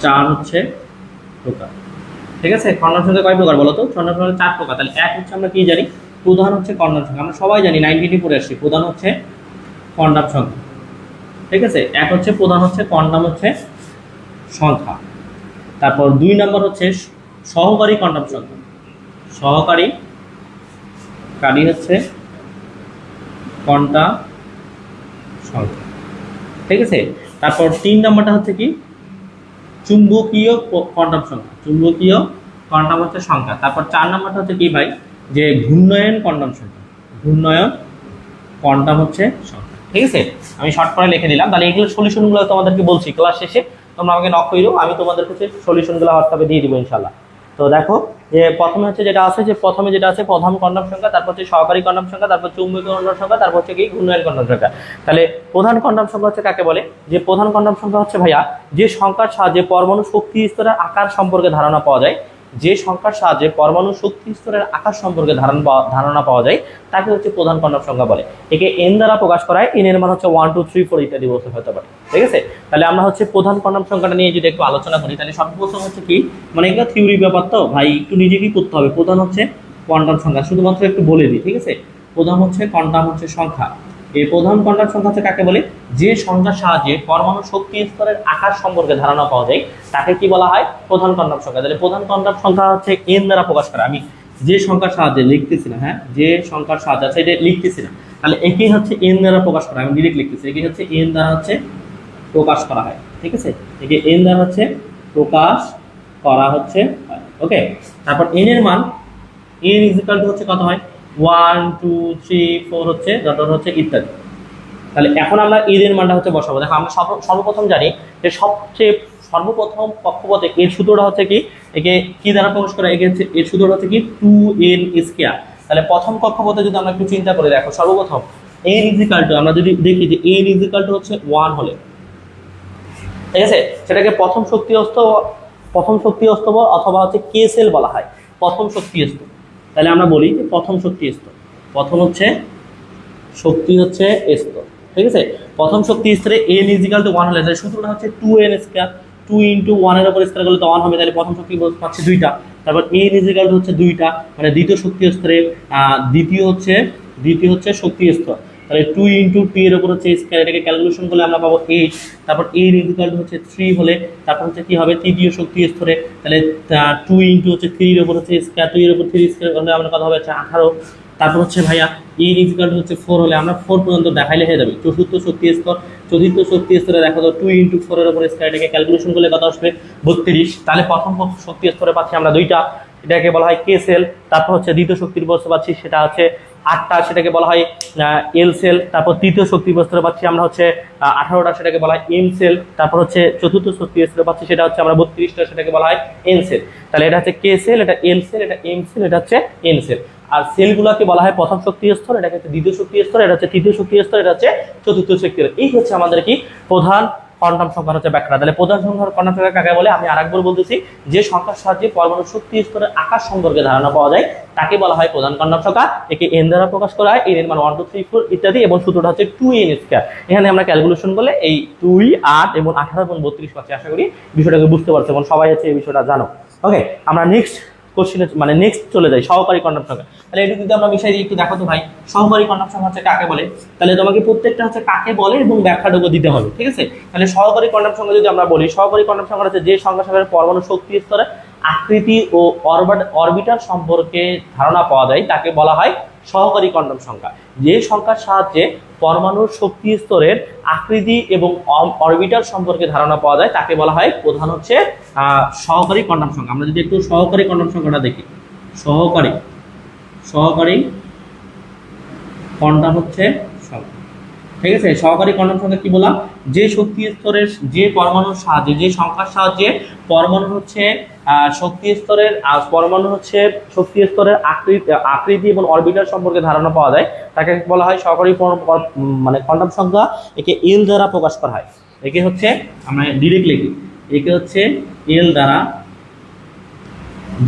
4 হচ্ছে প্রকার। ঠিক আছে, কোয়ান্টাম সংখ্যা কয় প্রকার বলো তো? কোয়ান্টাম সংখ্যা 4 প্রকার। তাহলে এক হচ্ছে আমরা কি জানি? প্রধান হচ্ছে কোয়ান্টাম সংখ্যা, আমরা সবাই জানি, 19 পড়ে আসছি। প্রধান হচ্ছে কোয়ান্টাম সংখ্যা। ঠিক আছে, এক হচ্ছে প্রধান হচ্ছে কোয়ান্টাম হচ্ছে সংখ্যা। তারপর 2 নম্বর হচ্ছে সহকারী কোয়ান্টাম সংখ্যা, সহকারী হচ্ছে কোয়ান্টাম সংখ্যা। ঠিক আছে, তারপর 3 নম্বরটা হচ্ছে কি, চুম্বকীয় কোয়ান্টাম সংখ্যা, চুম্বকীয় কোয়ান্টাম হচ্ছে সংখ্যা। তারপর 4 নম্বরটা হচ্ছে কি ভাই, যে ঘূর্ণয়ন কোয়ান্টাম সংখ্যা, ঘূর্ণয়ন কোয়ান্টাম হচ্ছে সংখ্যা। ঠিক আছে, আমি শর্ট করে লিখে দিলাম। তাহলে এগুলো সলিউশনগুলো তোমাদেরকে বলছি ক্লাস শেষে, তোমরা আমাকে নক করো, আমি তোমাদের কাছে সলিউশনগুলো হোয়াটসঅ্যাপে দিয়ে দিব ইনশাআল্লাহ। তো দেখো যে প্রথমে হচ্ছে যেটা আছে, যে প্রথমে যেটা আছে প্রধান কোয়ান্টাম সংখ্যা, তারপর হচ্ছে সহকারী কোয়ান্টাম সংখ্যা, তারপর চুম্বকীয় কোয়ান্টাম সংখ্যা, তারপর হচ্ছে কি ঘূর্ণয়ন কোয়ান্টাম সংখ্যা। তাহলে প্রধান কোয়ান্টাম সংখ্যা হচ্ছে কাকে বলে? যে প্রধান কোয়ান্টাম সংখ্যা হচ্ছে ভাইয়া যে সংখ্যার সাহায্যে পরমাণু শক্তি স্তরের আকার সম্পর্কে ধারণা পাওয়া যায়, যে সংখ্যার সাহায্যে পরমাণু শক্তি স্তরের আকার সম্পর্কে ধারণা পাওয়া যায় তাকে হচ্ছে প্রধান কোয়ান্টাম সংখ্যা বলে। একে এন দ্বারা প্রকাশ করায়, এন এর মান হচ্ছে 1 2 3 4 ইত্যাদি বলতে হতে পারে। ঠিক আছে, তাহলে আমরা হচ্ছে প্রধান কোয়ান্টাম সংখ্যাটা নিয়ে যদি একটু আলোচনা করি, তাহলে সর্বপ্রথম হচ্ছে কি, মানে এগুলো থিওরি ব্যাপার তো ভাই, একটু নিজেকেই করতে হবে। প্রধান হচ্ছে কোয়ান্টাম সংখ্যা, শুধুমাত্র একটু বলে দিই। ঠিক আছে, প্রধান হচ্ছে কোয়ান্টাম হচ্ছে সংখ্যা। এই প্রধান কোয়ান্টাম সংখ্যা হচ্ছে কাকে বলে, যে সংখ্যার সাহায্যে পরমাণু শক্তি স্তরের আকার সম্পর্কে ধারণা পাওয়া যায় তাকে কি বলা হয়, প্রধান কোয়ান্টাম সংখ্যা। তাহলে প্রধান কোয়ান্টাম সংখ্যা হচ্ছে এন দ্বারা প্রকাশ করা। আমি যে সংখ্যার সাহায্যে লিখতেছি না, হ্যাঁ, যে সংখ্যার সাহায্যে আছে এটা লিখতেছি না, তাহলে একেই হচ্ছে এন দ্বারা প্রকাশ করা। আমি ডিরেক্ট লিখতেছি, একে হচ্ছে এন দ্বারা হচ্ছে প্রকাশ করা হয়। ঠিক আছে, একে এন দ্বারা হচ্ছে প্রকাশ করা হচ্ছে। ওকে, তারপর এন এর মান, এন ইজিক্যাল টু হচ্ছে কত হয়, 1 2 3 4 হচ্ছে যত হচ্ছে ইত্যাদি। তাহলে এখন আমরা এর মানটা হচ্ছে বসাবো। দেখো আমরা সর্বপ্রথম জানি যে সর্বপ্রথম কক্ষপথে এর সূত্রটা হচ্ছে কি, একে কি দ্বারা প্রকাশ করা, একে হচ্ছে এর সূত্রটা হচ্ছে কি 2n স্কয়ার। তাহলে প্রথম কক্ষপথে যদি আমরা একটু চিন্তা করে দেখো, সর্বপ্রথম n ইজিক্যাল টু, আমরা যদি দেখি যে n ইজিক্যাল টু হচ্ছে 1 হলে, ঠিক আছে, সেটাকে প্রথম শক্তি স্তর অথবা হচ্ছে কে সেল বলা হয়, প্রথম শক্তি স্তর। তাহলে আমরা বলি যে প্রথম শক্তি স্তর, প্রথম হচ্ছে শক্তি হচ্ছে স্তর। ঠিক আছে, প্রথম শক্তি স্তরে n ইজিক্যাল টু 1 হলে তাহলে সূত্রটা হচ্ছে 2n স্কয়ার, 2 ইনটু 1 এর উপর স্কয়ার করলে তো 1 হবে। তাহলে প্রথম শক্তি পাচ্ছি 2টা। তারপর n ইজিক্যাল টু হচ্ছে 2টা, মানে দ্বিতীয় শক্তি স্তরে দ্বিতীয় হচ্ছে শক্তি স্তর। তাহলে 2 ইনটু 2 এর উপর হচ্ছে স্কয়ার, এটাকে ক্যালকুলেশন করলে আমরা পাবো 8। তারপর n ইজিক্যাল টু হচ্ছে 3 হলে তারপর হচ্ছে কি হবে, তৃতীয় শক্তি স্তরে। তাহলে 2 ইনটু হচ্ছে 3 এর উপর হচ্ছে স্কয়ার, 2 এর উপর 3 স্কয়ার করলে আমরা কত হবে, 18। তারপর হচ্ছে ভাইয়া n ইজিক্যাল টু হচ্ছে 4 হলে, আমরা 4 পর্যন্ত দেখাইলে হয়ে যাবে। চতুর্থ শক্তি স্তর, চতুর্থ শক্তি স্তরে দেখো তো 2 ইনটু 4 এর উপর স্কয়ার, এটাকে ক্যালকুলেশন করলে কত আসবে, 32। তাহলে প্রথম শক্তি স্তরে পাচ্ছি আমরা 2টা, এটাকে বলা হয় কে সেল। তারপর হচ্ছে দ্বিতীয় শক্তির বস্তু পাচ্ছি সেটা হচ্ছে 8টা, সেটাকে বলা হয় এল সেল। তারপর তৃতীয় শক্তি স্তরে পাচ্ছি আমরা হচ্ছে 18টা, সেটাকে বলা হয় এম সেল। তারপর হচ্ছে চতুর্থ শক্তি স্তরে পাচ্ছি সেটা হচ্ছে আমরা 32টা, সেটাকে বলা হয় এন সেল। তাহলে এটা হচ্ছে কে সেল, এটা এল সেল, এটা এম সেল, এটা হচ্ছে এন সেল। আর সেলগুলোকে বলা হয় প্রথম শক্তি স্তর, এটাকে হচ্ছে দ্বিতীয় শক্তি স্তর, এটা হচ্ছে তৃতীয় শক্তি স্তর, এটা হচ্ছে চতুর্থ শক্তি স্তর। এই হচ্ছে আমাদের কি প্রধান কোয়ান্টাম সংখ্যার হচ্ছে ব্যাখ্যা। তাহলে প্রধান সংখ্যার কোয়ান্টাম সংখ্যা কাকে বলে, আমি আরেকবার বলতেছি, যে সংখ্যার সাহায্যে পরমাণু শক্তি স্তরের আকার সম্পর্কে ধারণা পাওয়া যায় তাকে বলা হয় প্রধান কোয়ান্টাম সংখ্যা। একে n দ্বারা প্রকাশ করা হয়, n এর মান 1 2 3 4 ইত্যাদি, এবং সূত্রটা হচ্ছে 2n স্কয়ার। এখানে আমরা ক্যালকুলেশন করলে এই 2 8 এবং 18 এবং 32 পাচ্ছি। আশা করি বিষয়টাকে বুঝতে পারছো এবং সবাই হচ্ছে এই বিষয়টা জানো। ওকে, আমরা নেক্সট কোশ্চেনে মানে নেক্সট চলে যাই, সহকারী কোয়ান্টাম সংখ্যা। তাহলে এটা যদি আমরা বিষয় দিয়ে একটু দেখো তো ভাই, সহকারী কোয়ান্টাম সংখ্যা হচ্ছে কাকে বলে, তাহলে তোমাকে প্রত্যেকটা হচ্ছে কাকে বলে এবং ব্যাখ্যাটুকু দিতে হবে। ঠিক আছে, তাহলে সহকারী কোয়ান্টাম সংখ্যা যদি আমরা বলি, সহকারী কোয়ান্টাম সংখ্যা হচ্ছে যে সংখ্যা সাপেক্ষে পরমাণু শক্তি স্তরে আকৃতি ও অরবিটাল সম্পর্কে ধারণা পাওয়া যায় তাকে বলা হয় সহকারী কোয়ান্টাম সংখ্যা। যে সংখ্যার সাহায্যে পরমাণুর শক্তি স্তরের আকৃতি এবং অরবিটাল সম্পর্কে ধারণা পাওয়া যায় তাকে বলা হয় প্রধান হচ্ছে সহকারী কোয়ান্টাম সংখ্যা। আমরা যদি একটু সহকারী কোয়ান্টাম সংখ্যাটা দেখি, সহকারী কোয়ান্টাম হচ্ছে সংখ্যা। ঠিক আছে, সহকারী কোয়ান্টাম সংখ্যা কি বললাম, যে শক্তি স্তরের যে পরমাণুর সাহায্যে, যে সংখ্যার সাহায্যে পরমাণু হচ্ছে শক্তি স্তরের আকৃতি এবং অরবিটাল সম্পর্কে ধারণা পাওয়া যায় তাকে বলা হয় সহকারী মানে কোয়ান্টাম সংখ্যা। একে এল দ্বারা প্রকাশ করা হয়। একে হচ্ছে আমরা ডিরেক্ট লিখি, একে হচ্ছে এল দ্বারা,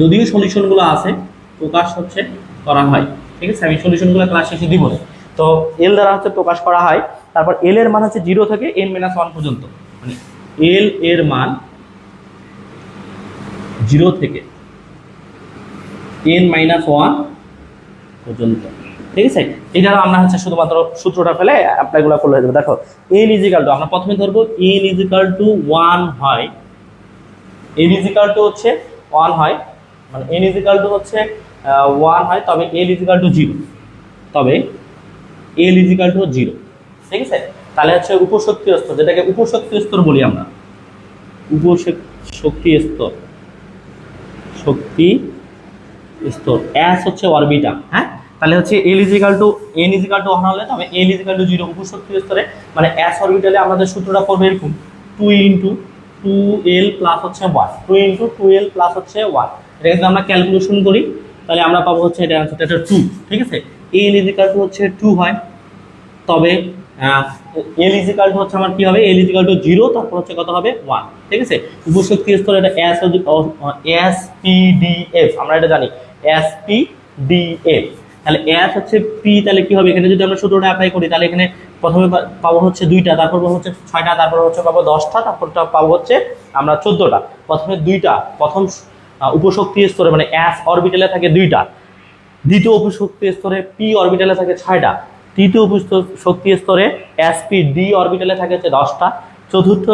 যদিও সলিউশনগুলো আছে, প্রকাশ হচ্ছে করা হয়। ঠিক আছে, আমি সলিউশনগুলো ক্লাস শেষে দিব না। তো এল দ্বারা হচ্ছে প্রকাশ করা হয়। তারপর এল এর মান হচ্ছে 0 থেকে n-1 পর্যন্ত, মানে এল এর মান 0 থেকে n-1 পর্যন্ত। ঠিক আছে, এটা আমরা হচ্ছে শুধুমাত্র সূত্রটা ফেলে অ্যাপ্লাইগুলো করলে হয়ে যাবে। দেখো n ইজিক্যাল টু, আমরা প্রথমে ধরবো n ইজিক্যাল টু 1 হয়, n ইজিক্যাল টু হচ্ছে 1 হয়, মানে n ইজিক্যাল টু হচ্ছে 1 হয়, তবে l ইজিক্যাল টু 0, তবে l ইজিক্যাল টু 0। ঠিক আছে, তাহলে হচ্ছে উপশক্তি স্তর, যেটাকে উপশক্তি স্তর বলি আমরা, উপশক্তি স্তর, শক্তি স্তর S হচ্ছে অরবিটাল। হ্যাঁ, তাহলে হচ্ছে l equal to n equal to 1 হলে তবে l ইজিক্যাল টু 0 উপশক্তি স্তরে, মানে S অরবিটালে আমাদের সূত্রটা করবে এরকম 2 ইনটু 2l প্লাস হচ্ছে 1, 2 ইনটু 2l প্লাস হচ্ছে 1। এটা যদি আমরা ক্যালকুলেশন করি তাহলে আমরা পাবো হচ্ছে এটা 2। ঠিক আছে, l ইজিক্যাল টু হচ্ছে 2 হয়, তবে এল ইজিক্যাল টু হচ্ছে আমার কি হবে, এল ইজিক্যাল টু 0, তারপর হচ্ছে কত হবে 1, ঠিক আছে। উপশক্তির স্তর এটা এস পি ডি এফ, আমরা এটা জানি এস পি ডি এফ। তাহলে এস হচ্ছে পি, তাহলে কি হবে এখানে যদি আমরা সূত্রটা অ্যাপ্লাই করি তাহলে এখানে প্রথমে পাবো হচ্ছে 2টা, তারপর পাবো হচ্ছে 6টা, তারপর হচ্ছে পাবো 10টা, তারপরটা পাবো হচ্ছে আমরা 14টা। প্রথমে 2টা, প্রথম উপশক্তি স্তরে মানে এস অরবিটালে থাকে 2টা, দ্বিতীয় উপশক্তি স্তরে পি অরবিটালে থাকে 6টা, তৃতীয় শক্তি স্তরে এস পি ডি অরবিটালে থাকে হচ্ছে 10টা, চতুর্থ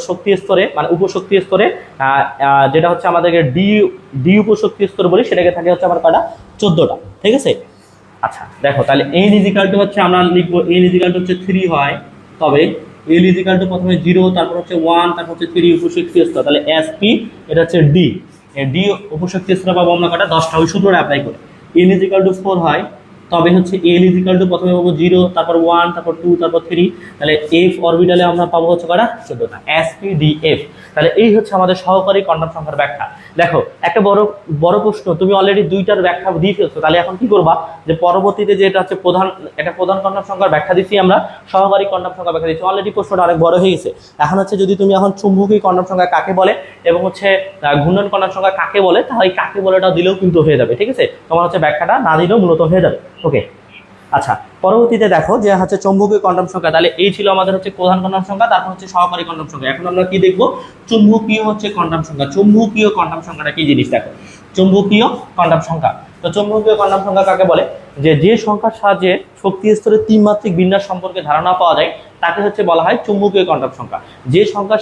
শক্তি স্তরে মানে উপশক্তি স্তরে যেটা হচ্ছে আমাদেরকে ডি উপশক্তি স্তর বলি সেটাকে থাকে হচ্ছে আমার কটা 14টা, ঠিক আছে। আচ্ছা দেখো তাহলে এন ইজিক্যাল টু হচ্ছে আমরা লিখবো এন ইজিক্যাল টু হচ্ছে 3 হয়, তবে এল ইজিক্যাল টু প্রথমে 0, তারপর হচ্ছে 1, তারপর হচ্ছে 3 উপশক্তি স্তর, তাহলে এস পি এটা হচ্ছে ডি, ডি উপশক্তি স্তর পাবো আমরা কটা 10টা, ওই সূত্রটা অ্যাপ্লাই করে। এন ইজিক্যাল টু 4 হয়, তবে হচ্ছে এল ইজিক্যাল টু প্রথমে পাবো 0, তারপর 1, তারপর 2, তারপর 3, তাহলে এফ অরবিটালে আমরা পাবো হচ্ছে কটা 14টা, এস পি ডি এফ। তাহলে এই হচ্ছে আমাদের সহকারী কোয়ান্টাম সংখ্যার ব্যাখ্যা। দেখো একটা বড় প্রশ্ন, তুমি অলরেডি 2টার ব্যাখ্যা দিয়ে ফেলছো, তাহলে এখন কি করবা যে পরবর্তীতে যেটা হচ্ছে প্রধান কোয়ান্টাম সংখ্যার ব্যাখ্যা দিচ্ছি আমরা, সহকারী কোয়ান্টাম সংখ্যা ব্যাখ্যা দিচ্ছি, অলরেডি প্রশ্নটা অনেক বড় হয়ে গেছে। এখন হচ্ছে যদি তুমি এখন চুম্বকীয় কোয়ান্টাম সংখ্যা কাকে বলে এবং হচ্ছে ঘূর্ণন কোয়ান্টাম সংখ্যা কাকে বলে, তাহলে কাকে বলেটা দিলেও কিন্তু হয়ে যাবে, ঠিক আছে। তোমার হচ্ছে ব্যাখ্যাটা না দিলেও মূলত হয়ে যাবে, ওকে। আচ্ছা পরবর্তীতে দেখো যে হচ্ছে চৌম্বকীয় কোয়ান্টাম সংখ্যা, তাহলে এই ছিল আমাদের হচ্ছে প্রধান কোয়ান্টাম সংখ্যা, তারপর হচ্ছে সহকারী কোয়ান্টাম সংখ্যা। এখন আমরা কি দেখবো, চুম্বকীয় হচ্ছে কোয়ান্টাম সংখ্যা। চুম্বকীয় কোয়ান্টাম সংখ্যাটা কি জিনিস দেখো, চুম্বকীয় কোয়ান্টাম সংখ্যা। তো চুম্বকীয় কোয়ান্টাম সংখ্যা কাকে বলে, যে সংখ্যার সাহায্যে শক্তি স্তরের 3 মাত্রিক বিন্যাস সম্পর্কে ধারণা পাওয়া যায় তাকে হচ্ছে বলা হয় চুম্বকীয় কোয়ান্টাম সংখ্যা। যে সংখ্যার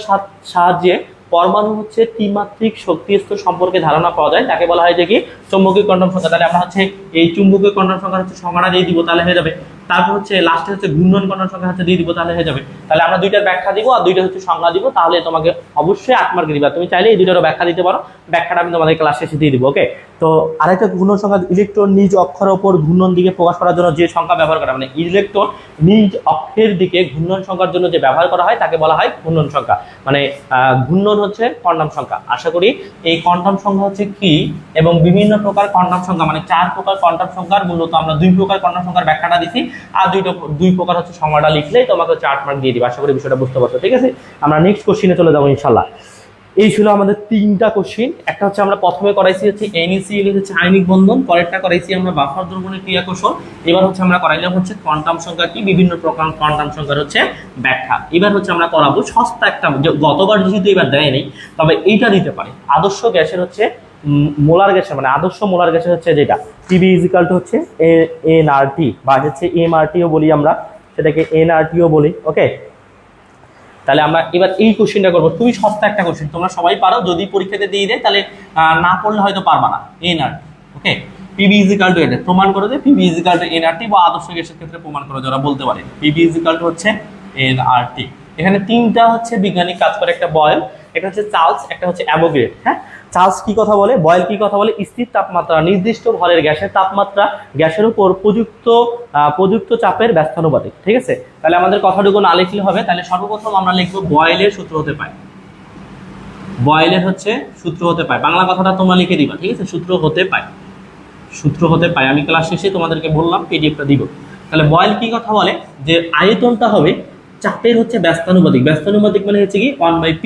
সাহায্যে পরমাণু হচ্ছে 3 মাত্রিক শক্তি স্তর সম্পর্কে ধারণা পাওয়া যায় তাকে বলা হয় যে কি চুম্বকীয় কোয়ান্টাম সংখ্যা। তাহলে আমরা হচ্ছে এই চুম্বকীয় কোয়ান্টাম সংখ্যা হচ্ছে সংখ্যাটা দিয়ে দিব, তাহলে হয়ে যাবে। তারপর হচ্ছে লাস্টে হচ্ছে ঘূর্ণন কোয়ান্টাম সংখ্যা হচ্ছে দিয়ে দিব, তাহলে হয়ে যাবে। তাহলে আমরা 2টার ব্যাখ্যা দিব আর 2টা হচ্ছে সংজ্ঞা দিব, তাহলে তোমাকে অবশ্যই 8 মার্ক দিবা। তুমি চাইলে এই 2টারও ব্যাখ্যা দিতে পারো, ব্যাখ্যাটা আমি তোমাদের ক্লাস শেষে দিয়ে দিব, ওকে। তো আরেকটা ঘূর্ণন সংখ্যা, ইলেকট্রন নিজ অক্ষের উপর ঘূর্ণন দিকে প্রকাশ করার জন্য যে সংখ্যা ব্যবহার করা, মানে ইলেকট্রন নিজ অক্ষের দিকে ঘূর্ণন সংখ্যার জন্য যে ব্যবহার করা হয় তাকে বলা হয় ঘূর্ণন সংখ্যা, মানে ঘূর্ণন হচ্ছে কোয়ান্টাম সংখ্যা। আশা করি এই কোয়ান্টাম সংখ্যা হচ্ছে কি এবং বিভিন্ন প্রকার কোয়ান্টাম সংখ্যা, মানে 4 প্রকার কোয়ান্টাম সংখ্যার মূলত আমরা 2 প্রকার কোয়ান্টাম সংখ্যার ব্যাখ্যাটা দিছি, আর 2 প্রকার হচ্ছে সংখ্যাটা লিখলেই তোমাকে 4 মার্ক দিয়ে দিবে। আশা করি বিষয়টা বুঝতে পারছো, ঠিক আছে। আমরা নেক্সট কোশ্চিনে চলে যাবো ইনশাল্লাহ। এই ছিল আমাদের 3টা কোশ্চিন। একটা হচ্ছে আমরা প্রথমে করাইছি হচ্ছে NaCl হচ্ছে আয়নিক বন্ধন, পরেরটা করাইছি আমরা বাফার দ্রবণের ক্রিয়া কৌশল, এবার হচ্ছে আমরা করাইলাম হচ্ছে কোয়ান্টাম সংখ্যা কি, বিভিন্ন প্রকার কোয়ান্টাম সংখ্যার হচ্ছে ব্যাখ্যা। এবার হচ্ছে আমরা করাবো সস্তা একটা, গতবার যেহেতু এবার দেয় নেই তবে এইটা দিতে পারে, আদর্শ গ্যাসের হচ্ছে মোলার গ্যাসের, মানে আদর্শ মোলার গ্যাসের হচ্ছে যেটা PV ইজিক্যাল টু হচ্ছে nRT বা হচ্ছে MRTও বলি আমরা, সেটাকে nRTও বলি, ওকে। তাহলে আমরা এবার এই কোশ্চেনটা করবো, খুবই সস্তা একটা কোশ্চেন, তোমরা সবাই পারো, যদি পরীক্ষাতে দিয়ে দেয় তাহলে না পড়লে হয়তো পারবা না। nRT, ওকে। PV ইজিক্যাল টু এটা প্রমাণ করে দেয়, PV ইজিক্যাল টু nRT বা আদর্শ গ্যাসের ক্ষেত্রে প্রমাণ করে যারা বলতে পারে PV ইজিক্যাল টু হচ্ছে nRT। এখানে 3টা হচ্ছে বৈজ্ঞানিক কাজ করে, একটা বয়েল, একটা হচ্ছে চার্লস, একটা হচ্ছে অ্যাভোগাড্রো। হ্যাঁ, চার্লস কি কথা বলে, বয়েল কি কথা বলে, স্থির তাপমাত্রা নির্দিষ্ট ভরের গ্যাসের তাপমাত্রা গ্যাসের উপর প্রযুক্ত চাপের ব্যস্তানুপাতিক, ঠিক আছে। তাহলে আমাদের কথাটুকু না লিখলে হবে, তাহলে সর্বপ্রথম আমরা লিখবো বয়েলের সূত্র হতে পায়, বয়েলের হচ্ছে সূত্র হতে পায়, বাংলা কথাটা তোমরা লিখে দিবা, ঠিক আছে। সূত্র হতে পায়, আমি ক্লাস শেষে তোমাদেরকে বললাম পিডিএফটা দিব। তাহলে বয়েল কি কথা বলে, যে আয়তনটা হবে চাপের হচ্ছে ব্যস্তানুপাতিক, ব্যস্তানুপাতিক মানে হচ্ছে কি 1/p,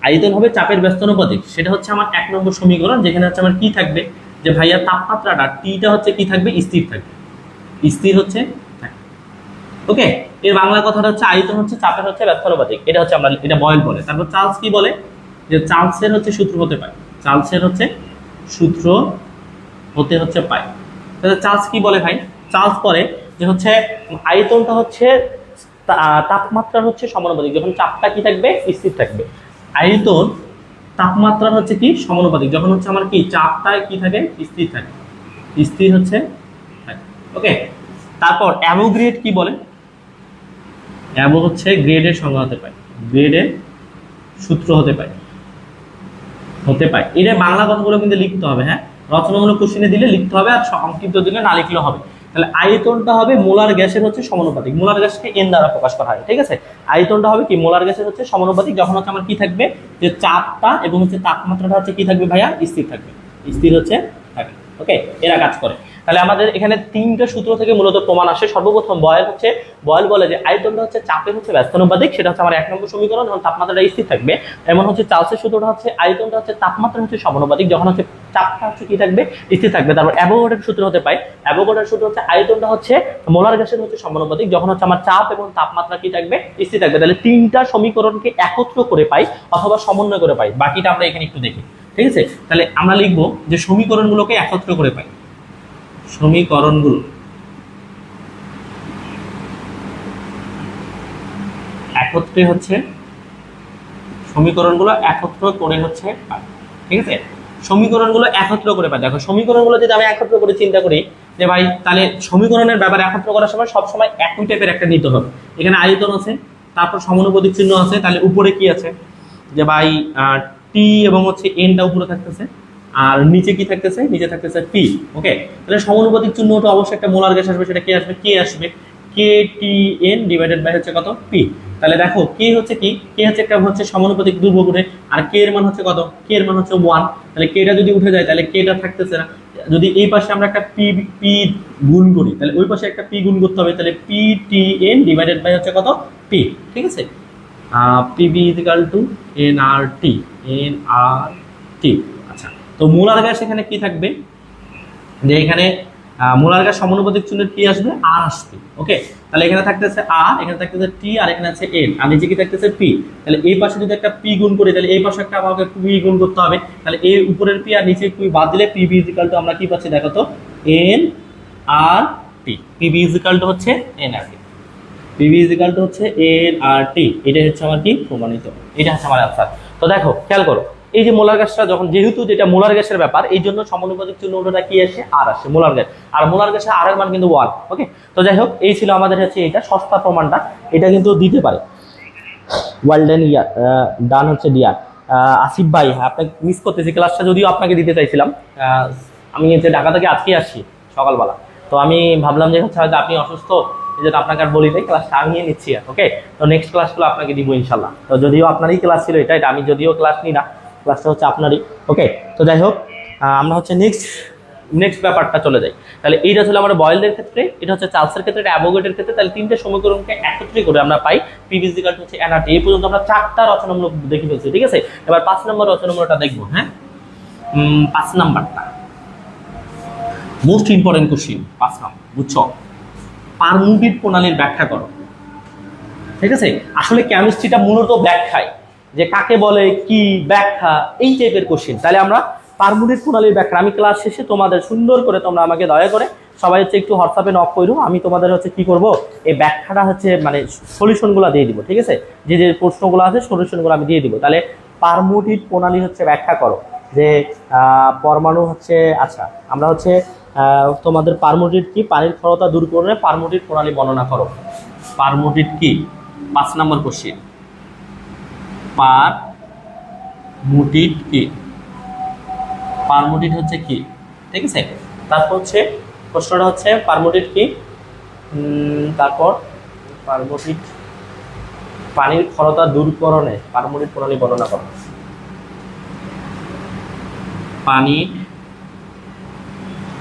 আয়তন হবে চাপের ব্যস্তানুপাতিক, সেটা হচ্ছে আমার 1 নম্বর সমীকরণ, যেখানে হচ্ছে আমার কি থাকবে, যে ভাইয়া তাপমাত্রাটা টিটা হচ্ছে কি থাকবে, স্থির থাকবে, স্থির হচ্ছে, ওকে। এর বাংলা কথাটা হচ্ছে আয়তন হচ্ছে চাপের হচ্ছে ব্যস্তানুপাতিক, এটা হচ্ছে আমরা এটা বয়েল বলে। তারপর চার্লস কি বলে, যে চার্লসের হচ্ছে সূত্র হতে পায়, চার্লসের হচ্ছে সূত্র হতে পায়। তাহলে চার্লস কি বলে ভাই, চার্লস বলে যে হচ্ছে আয়তনটা হচ্ছে তাপমাত্রার হচ্ছে সমানুপাতিক, যখন চাপটা কি থাকবে, স্থির থাকবে। আয়তন তাপমাত্রার হচ্ছে কি সমানুপাতিক, যখন হচ্ছে আমার কি চাপটায় কি থাকে, স্থির থাকে, স্থির হচ্ছে, ওকে। তারপর অ্যাভোগ্রেড কি বলে, অ্যাভো হচ্ছে গ্রেডের সংজ্ঞা হতে পায়, গ্রেডের সূত্র হতে পায়। এটা বাংলা কথাগুলো কিন্তু লিখতে হবে, হ্যাঁ, রচনামূলক কোশ্চেনে দিলে লিখতে হবে, আর সংক্ষিপ্ত দিলে না লিখলেও হবে। তাহলে আয়তনটা হবে মোলার গ্যাসের হচ্ছে সমানুপাতিক, মোলার গ্যাসকে n দ্বারা প্রকাশ করা হয়, ঠিক আছে। আয়তনটা হবে কি মোলার গ্যাসের হচ্ছে সমানুপাতিক, যখন হচ্ছে আমার কি থাকবে, যে চাপটা এবং হচ্ছে তাপমাত্রাটা হচ্ছে কি থাকবে ভাইয়া, স্থির থাকবে, স্থির হচ্ছে থাকবে, ওকে। এরা কাজ করে। তাহলে আমাদের এখানে তিনটা সূত্র থেকে মূলত প্রমাণ আসে। সর্বপ্রথম বয়েল বলে যে আয়তনটা হচ্ছে চাপের হচ্ছে ব্যস্তানুপাতিক, সেটা হচ্ছে আমার 1 নম্বর সমীকরণ। যখন তাপমাত্রাটা স্থির থাকবে, এমন হচ্ছে চার্লসের সূত্রটা হচ্ছে আয়তনটা হচ্ছে তাপমাত্রা হচ্ছে সমানুপাতিক, যখন হচ্ছে চাপটা হচ্ছে কি থাকবে, স্থির থাকবে। তারপর অ্যাভোগাড্রোর সূত্র হতে পাই, অ্যাভোগাড্রোর সূত্র হচ্ছে আয়তনটা হচ্ছে মোলার গ্যাসের হচ্ছে সমানুপাতিক, যখন হচ্ছে আমার চাপ এবং তাপমাত্রা কি থাকবে, স্থির থাকবে। তাহলে তিনটা সমীকরণকে একত্র করে পাই অথবা সমন্বয় করে পাই। বাকিটা আমরা এখানে একটু দেখি, ঠিক আছে? তাহলে আমরা লিখবো যে সমীকরণগুলোকে একত্র করে পাই, সমীকরণগুলো একত্রে হচ্ছে, সমীকরণগুলো একত্র করে হচ্ছে পাই, ঠিক আছে? সমীকরণগুলো একত্র করে পাই। দেখো সমীকরণগুলো যদি আমি একত্র করে চিন্তা করি যে ভাই, তাহলে সমীকরণের ব্যাপারে একত্র করার সময় সবসময় একই টাইপের একটা নিতে হবে। এখানে আয়তন আছে, তারপর সমানুপাতিক চিহ্ন আছে, তাহলে উপরে কি আছে যে ভাই টি এবং হচ্ছে এনটা উপরে থাকতেছে, আর নিচে কি থাকতেছে, নিচে থাকতেছে পি। ওকে, তাহলে সমানুপাতিক চিহ্নটা অবশ্যই একটা মোলার গ্যাস আসবে, সেটা কি আসবে, কে আসবে, কে টি এন ডিভাইডেড বাই হচ্ছে কত, পি। তাহলে দেখো কে হচ্ছে কি, কে হচ্ছে একটা হচ্ছে সমানুপাতিক ধ্রুবকের, আর কে এর মান হচ্ছে কত, কে এর মান হচ্ছে 1। তাহলে কেটা যদি উঠে যায় তাহলে কেটা থাকতেছে না। যদি এই পাশে আমরা একটা পি পি গুণ করি, তাহলে ওই পাশে একটা পি গুণ করতে হবে, তাহলে P T N divided by হচ্ছে কত, পি। ঠিক আছে, PV equal to N R T, N R T. আচ্ছা, তো মোলার গ্যাস এখানে কি থাকবে, যে এখানে মোলার গ্যাস সমানুপাতিক চিহ্নের টি আসবে, আর আসবে। ওকে, তাহলে এখানে থাকতেছে আর, এখানে থাকতেছে টি, আর এখানে আছে এন, আর নিচে কি থাকতেছে পি। তাহলে এই পাশে যদি একটা পি গুণ করি, তাহলে এই পাশে একটা আমাকে পি গুণ করতে হবে। তাহলে এই উপরের পি আর নিচে পি বাদ দিলে পিবি ইজিক্যাল টু আমরা কি পাচ্ছি দেখো তো, এন আর টি। পিবি ইজিক্যাল টু হচ্ছে এন আর টি, পিবি ইজিক্যাল টু হচ্ছে এন আর টি। এটাই হচ্ছে আমার কি প্রমাণিত, এটা হচ্ছে আমার আনসার। তো দেখো খেয়াল করো, এই যে মোলার গ্যাসটা যখন, যেহেতু যেটা মোলার গ্যাসের ব্যাপার, এই জন্য সমানুপাতিক চিহ্নটা কি আসে, আর আসে, মোলার গ্যাস। আর মোলার গ্যাসে আর এর মান কিন্তু 1। ওকে, তো যাই হোক, এই ছিল আমাদের হচ্ছে এটা সস্তা প্রমাণটা, এটা কিন্তু দিতে পারে। ওয়ালডেন ডান হচ্ছে ডিয়ার। আসিফ ভাই, আপনাকে মিস করতেছি, ক্লাসটা যদিও আপনাকে দিতে চাইছিলাম। আমি হচ্ছে ঢাকা থেকে আজকে আসছি সকালবেলা, তো আমি ভাবলাম যে হচ্ছে হয়তো আপনি অসুস্থ, এই জন্য আপনাকে আর বলি নাই, ক্লাসটা আমি নিচ্ছি। ওকে, তো নেক্সট ক্লাসগুলো আপনাকে দিব ইনশাল্লাহ। তো যদিও আপনারই ক্লাস ছিল এটা, আমি যদিও ক্লাস নিই না, ক্লাসটা হচ্ছে আপনারই। ওকে, তো যাই হোক, আমরা হচ্ছে নেক্সট ব্যাপারটা চলে যাই। তাহলে এইটা ছিল আমার বয়েলের ক্ষেত্রে, এটা হচ্ছে চার্লসের ক্ষেত্রে, এটা অ্যাভোগাড্রোর ক্ষেত্রে। তাহলে তিনটে সমীকরণকে একত্রিত করে আমরা পাই পিভি ইকুয়াল টু হচ্ছে এনআরটি। এই পর্যন্ত আমরা 4টা রচনামূলক দেখে ফেলছি, ঠিক আছে? এবার 5 নম্বর রচনামূলকটা দেখবো। হ্যাঁ, 5 নাম্বারটা মোস্ট ইম্পর্টেন্ট কোশ্চিন। 5 নম্বর, বুঝছো, পারমুটিভ প্রণালীর ব্যাখ্যা করো। ঠিক আছে, আসলে কেমিস্ট্রিটা মূলত ব্যাখ্যায়, যে কাকে বলে, কি, ব্যাখ্যা, এই টাইপের কোশ্চিন। তাহলে আমরা পারমুটিভ প্রণালীর ব্যাখ্যা, আমি ক্লাস শেষে তোমাদের সুন্দর করে, তোমরা আমাকে দয়া করে সবাই হচ্ছে একটু হোয়াটসঅ্যাপে নক করো, আমি তোমাদের হচ্ছে কি করব, এই ব্যাখ্যাটা হচ্ছে মানে সলিউশনগুলো দিয়ে দিব। ঠিক আছে, যে যে প্রশ্নগুলো আছে সলিউশনগুলো আমি দিয়ে দিব। তাহলে পারমুটিভ প্রণালী হচ্ছে ব্যাখ্যা করো, যে পরমাণু হচ্ছে, আচ্ছা আমরা হচ্ছে তোমাদের পারমুটিভ কি, পানির ক্ষরতা দূর করে পারমুটিভ প্রণালী বর্ণনা করো। পারমুটিভ কি, 5 নম্বর কোশ্চেন। পারমুটিভ কি, পারমুটিভ হচ্ছে কি, ঠিক আছে? তারপর হচ্ছে প্রশ্নটা হচ্ছে পারমুটিভ কি, তারপর পারমুটিভ পানির ক্ষরতা দূরকরণে পারমুটিভ প্রণালী বর্ণনা করো। পানির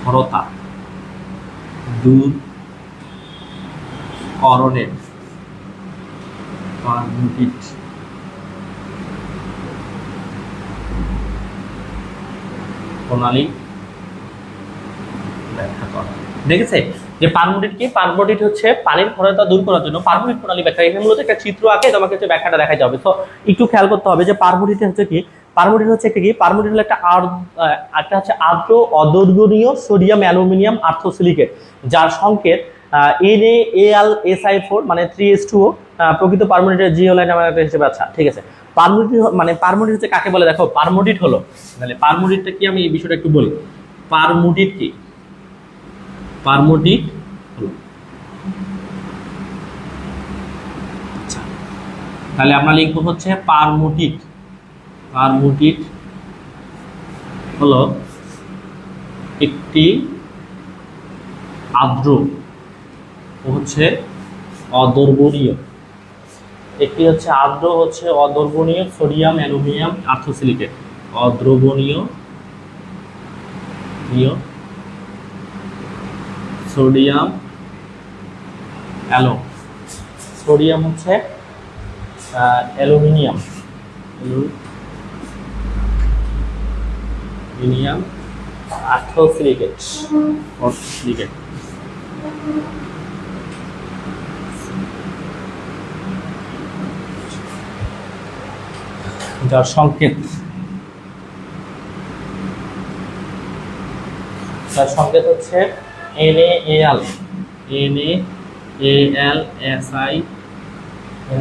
ক্ষরতা দূরকরণের পারমুটিভ প্রণালী ব্যাখ্যা করা। দেখেছে যে পারমুটিভ কি, পারমুটিভ হচ্ছে পানির ক্ষরতা দূর করার জন্য পারমুটিভ প্রণালী ব্যাখ্যা। এখানে মূলত একটা চিত্র আঁকে তোমাকে হচ্ছে ব্যাখ্যাটা দেখাইতে হবে। তো একটু খেয়াল করতে হবে যে পারমুটিভ হচ্ছে কি, পারমুটিভ হচ্ছে একটা কি, পারমুটিভ হলো একটা হচ্ছে আর্দ্র অদ্রবণীয় সোডিয়াম অ্যালুমিনিয়াম আর্থোসিলিকেট, যার সংকেত NaAlSi4 মানে 3H2O। প্রকৃত পারমুটিভের জিওলাইন নামে একটা হিসেবে। আচ্ছা ঠিক আছে, পারমুটিভ মানে পারমুটিভ হচ্ছে কাকে বলে, দেখো পারমুটিভ হলো, তাহলে পারমুটিভটা কি আমি এই বিষয়টা একটু বলি। পারমুটিভ কি, পারমুটিভ হলো, আচ্ছা তাহলে আমরা লিখবো হচ্ছে পারমুটিভ। পারমুটিভ হলো একটি আর্দ্র হচ্ছে অদ্রবণীয়, একটি হচ্ছে আর্দ্র হচ্ছে অদ্রবণীয় সোডিয়াম অ্যালুমিনিয়াম আর্থোসিলিকেট, অদ্রবণীয় সোডিয়াম সোডিয়াম হচ্ছে অ্যালুমিনিয়াম আর্থোসিলিকেট যার সংকেত হচ্ছে NaAl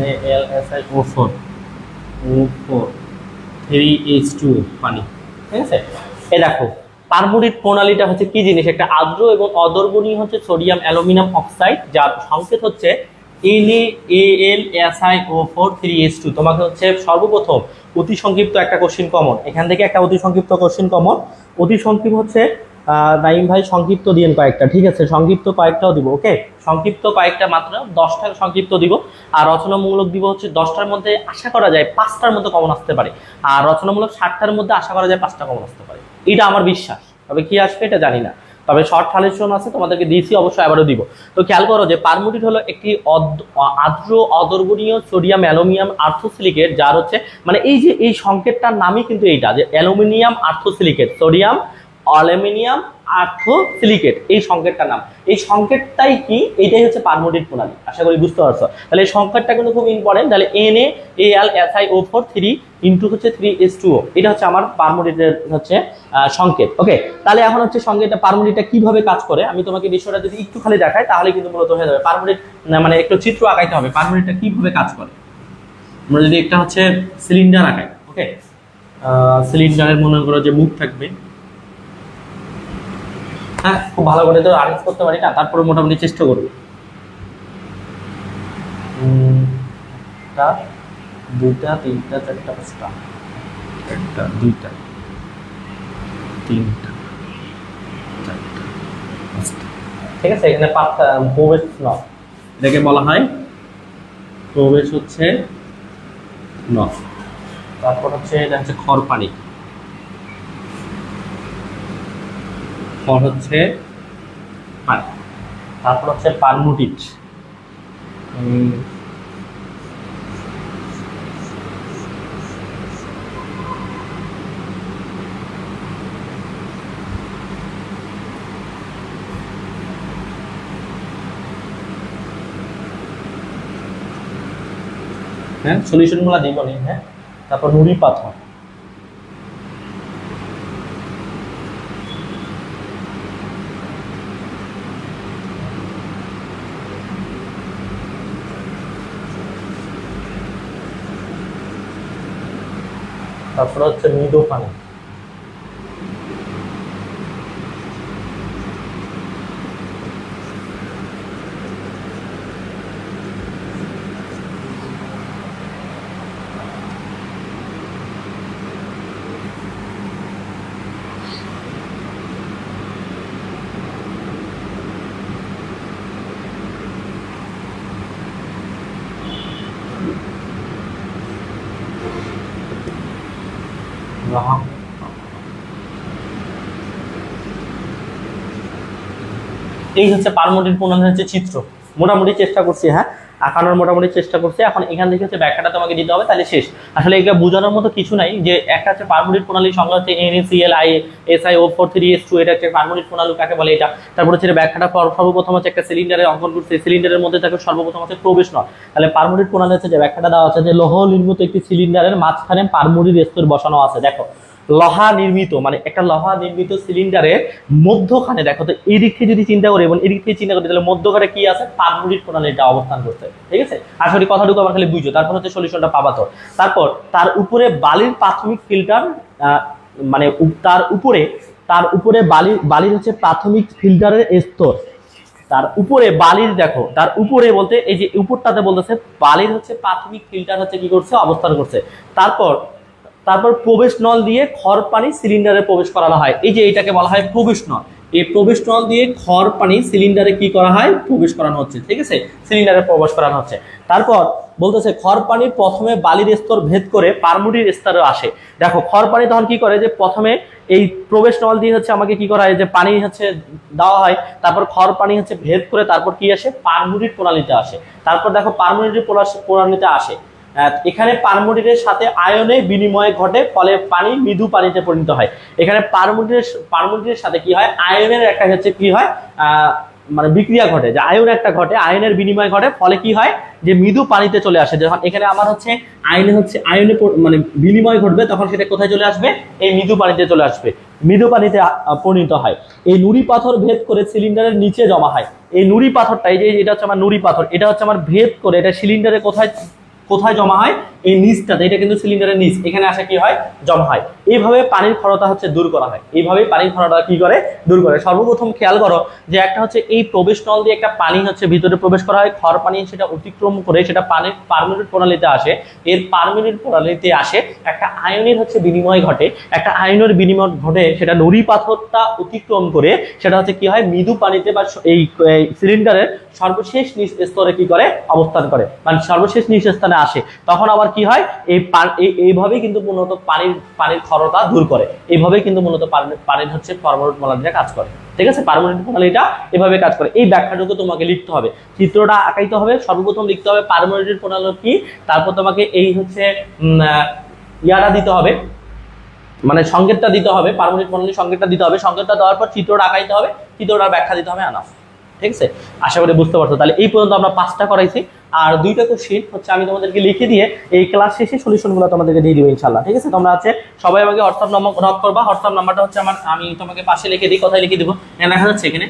NaAlSiO4 3H2 পানি। ঠিক আছে, এই দেখো পারমুডিট প্রণালীটা হচ্ছে কি জিনিস, একটা আর্দ্র এবং অদ্রবণীয় হচ্ছে সোডিয়াম অ্যালুমিনিয়াম অক্সাইড, যার সংকেত হচ্ছে NaAlSiO4 3H2। তোমাকে হচ্ছে সর্বপ্রথম অতি সংক্ষিপ্ত একটা কোশ্চিন কমন, এখান থেকে একটা অতি সংক্ষিপ্ত কোশ্চিন কমন। অতি সংক্ষিপ্ত হচ্ছে নাইম ভাই সংক্ষিপ্ত দিন কয়েকটা, ঠিক আছে, সংক্ষিপ্ত কয়েকটাও দিব। ওকে, সংক্ষিপ্ত কয়েকটা মাত্র 10টা সংক্ষিপ্ত দিব, আর রচনামূলক দিব হচ্ছে 10টার মধ্যে আশা করা যায় 5টার মধ্যে কমন আসতে পারে, আর রচনামূলক 60টার মধ্যে আশা করা যায় 5টা কমন আসতে পারে। এটা আমার বিশ্বাস, তবে কি আসবে এটা জানি না, তবে শর্ট সাজেশন আছে তোমাদেরকে দিয়েছি, অবশ্যই আবারও দিব। তো খেয়াল করো যে পারমুডিট হলো একটি আর্দ্র অদ্রবণীয় সোডিয়াম অ্যালুমিনিয়াম আর্থোসিলিকেট, যার হচ্ছে মানে এই যে এই সংকেতটার নামই কিন্তু এইটা, যে অ্যালুমিনিয়াম আর্থোসিলিকেট, সোডিয়াম অ্যালুমিনিয়াম আর্থোসিলিকেট, এই সংকেতটার নাম। এই সংকেতটাই কি, এইটাই হচ্ছে পারমুডিট প্রণালী। আশা করি বুঝতে পারছো। তাহলে এই সংকেতটা কিন্তু খুব ইম্পর্টেন্ট। তাহলে NaAlSiO4 3 ইন্টু হচ্ছে 3H2O, এটা হচ্ছে আমার পারমুডিটের হচ্ছে সংকেত। ওকে, তাহলে এখন হচ্ছে সংকেতটা পারমুডিটটা কিভাবে কাজ করে আমি তোমাকে বিষয়টা যদি একটু খালি দেখাই তাহলে কিন্তু মূলত হয়ে যাবে। পারমুডিট মানে একটু চিত্র আঁকাইতে হবে, পারমুডিটটা কিভাবে কাজ করে। আমরা যদি একটা হচ্ছে সিলিন্ডার আঁকাই, ওকে, সিলিন্ডারের মনে করো যে মুখ থাকবে, হ্যাঁ, খুব ভালো করে তো আরেঞ্জ করতে পারি না, তারপরে মোটামুটি চেষ্টা করবো। একটা, দুইটা, তিনটা, চারটা, পাঁচটা, একটা, দুইটা, তিনটা, চারটা, পাঁচটা। ঠিক আছে, এখানে প্রবেশ নল, এটাকে বলা হয় প্রবেশ হচ্ছে নল। তারপর হচ্ছে এটা হচ্ছে খড়পানি, খড় হচ্ছে পানি। তারপর হচ্ছে পারমুডিট, হ্যাঁ, সলিউশন গুলা দিব নি। হ্যাঁ, তারপর নুড়ি পাথর, তারপর হচ্ছে মৃদু পানি, এই হচ্ছে পারমুডিট প্রণালীর হচ্ছে চিত্র। মোটামুটি চেষ্টা করছি, হ্যাঁ, আঁকানোর মোটামুটি চেষ্টা করছি। এখন এখান থেকে হচ্ছে ব্যাখ্যাটা তোমাকে দিতে হবে, তাহলে শেষ। আসলে এটা বোঝানোর মতো কিছু নাই, যে একটা হচ্ছে পারমুডিট প্রণালীর সংজ্ঞা হচ্ছে NaClSiO4 3H2, এটা হচ্ছে পারমুডিট প্রণালী কাকে বলে এটা। তারপর হচ্ছে ব্যাখ্যাটা সর্বপ্রথম হচ্ছে একটা সিলিন্ডারের অঙ্কন করছে, সিলিন্ডারের মধ্যে থাকে সর্বপ্রথম হচ্ছে প্রবেশ নল। তাহলে পারমুডিট প্রণালী হচ্ছে যে ব্যাখ্যাটা দেওয়া আছে যে লৌহ নির্মিত একটি সিলিন্ডারের মাঝখানে পারমুডিট স্তর বসানো আছে। দেখো লোহা নির্মিত মানে একটা লোহা নির্মিত সিলিন্ডারের মধ্যখানে, দেখো তো এই দিক থেকে যদি চিন্তা করি এবং এদিক থেকে চিন্তা করি, তাহলে মধ্যখানে কি আছে, পারমুডিট প্রণালীটা অবস্থান করছে। ঠিক আছে, আসলে কথাটুকু আমার খালি বুঝো, তারপর হচ্ছে সলিউশনটা পাবা। তো তারপর তার উপরে বালির প্রাথমিক ফিল্টার, মানে তার উপরে বালির হচ্ছে প্রাথমিক ফিল্টারের স্তর, তার উপরে বালির, দেখো তার উপরে বলতে এই যে উপরটাতে বলতেছে বালির হচ্ছে প্রাথমিক ফিল্টার হচ্ছে কি করছে, অবস্থান করছে। তারপর প্রবেশ নল দিয়ে খড় পানি সিলিন্ডারে প্রবেশ করানো হয়, এই যে এটাকে বলা হয় প্রবেশ নল। এই প্রবেশ নল দিয়ে খড় পানি সিলিন্ডারে কি করা হয়, প্রবেশ করানো হচ্ছে, ঠিক আছে, সিলিন্ডারে প্রবেশ করানো হচ্ছে। তারপর বলতেছে খড় পানি প্রথমে বালির স্তর ভেদ করে পারমুটির স্তরে আসে। দেখো খড় পানি তখন কি করে, যে প্রথমে এই প্রবেশ নল দিয়ে হচ্ছে আমাকে কি করা হয়, যে পানি হচ্ছে দেওয়া হয়, তারপর খড় পানি হচ্ছে ভেদ করে তারপর কি আসে, পারমুটির প্রণালীতে আসে। তারপর দেখো পারমুটির প্রণালীতে আসে, এখানে পারমুটির সাথে আয়নে বিনিময় ঘটে, ফলে পানি মৃদু পানিতে পরিণত হয়। এখানে পারমুটির সাথে কি হয়, আয়নের একটা হচ্ছে কি হয়, মানে বিক্রিয়া ঘটে, যে আয়ন একটা ঘটে, আয়নের বিনিময় ঘটে, ফলে কি হয়, যে মৃদু পানিতে চলে আসে। যখন এখানে আমার হচ্ছে আয়নে মানে বিনিময় ঘটবে, তখন সেটা কোথায় চলে আসবে, এই মৃদু পানিতে চলে আসবে, মৃদু পানিতে পরিণত হয়। এই নুড়ি পাথর ভেদ করে সিলিন্ডারের নিচে জমা হয়। এই নুড়ি পাথরটা, এই যে এটা হচ্ছে আমার নুড়ি পাথর, এটা হচ্ছে আমার ভেদ করে এটা সিলিন্ডারে কোথায় জমা হয়, এই নিচটাতে, এটা কিন্তু সিলিন্ডারের নিচ, এখানে আসে কি হয়, জমা হয়। এইভাবে পানির ক্ষরতা হচ্ছে দূর করা হয়, এইভাবেই পানির ক্ষরতা কি করে, দূর করে। সর্বপ্রথম খেয়াল করো যে একটা হচ্ছে এই প্রবেশ নল দিয়ে একটা পানি হচ্ছে ভিতরে প্রবেশ করা হয়, খড় পানি সেটা অতিক্রম করে সেটা পানির পারমিউটেড প্রণালীতে আসে। এর পারমিউটেড প্রণালীতে আসে একটা আয়নের হচ্ছে বিনিময় ঘটে, একটা আয়নের বিনিময় ঘটে, সেটা নুড়ি পাথরটা অতিক্রম করে সেটা হচ্ছে কি হয়, মৃদু পানিতে বা এই সিলিন্ডারের সর্বশেষ নিচ স্তরে কি করে, অবস্থান করে, মানে সর্বশেষ নিচ স্থানে আসে। তখন আবার কি হয়, এইভাবেই কিন্তু মূলত পানির ক্ষরতা দূর করে, এইভাবেই কিন্তু মূলত পানির হচ্ছে পারমাণবিক প্রণালীটা কাজ করে, ঠিক আছে, পারমাণবিক প্রণালীটা এভাবে কাজ করে। এই ব্যাখ্যাটুকু তোমাকে লিখতে হবে, চিত্রটা আঁকাইতে হবে, সর্বপ্রথম লিখতে হবে পারমাণবিক প্রণালী কি, তারপর তোমাকে এই হচ্ছে ইয়াটা দিতে হবে, মানে সংকেতটা দিতে হবে, পারমাণবিক প্রণালীর সংকেতটা দিতে হবে, সংকেতটা দেওয়ার পর চিত্রটা আঁকাইতে হবে, চিত্রটার ব্যাখ্যা দিতে হবে, আনা, ঠিক আছে। আশা করি বুঝতে পারছো। তাহলে এই পর্যন্ত আমরা 5টা করাইছি, আর 2টা কোশ্চেন হচ্ছে আমি তোমাদেরকে লিখে দিয়ে এই ক্লাস শেষে সলিউশনগুলো তোমাদেরকে দিয়ে দিব ইনশাআল্লাহ, ঠিক আছে। তোমরা আছে সবাই আমাকে হোয়াটসঅ্যাপ নম্বর নক করবা, হোয়াটসঅ্যাপ নাম্বারটা হচ্ছে আমি তোমাকে পাশে লিখে দিই, কোথায় লিখে দিব, এখানে দেখা যাচ্ছে, এখানে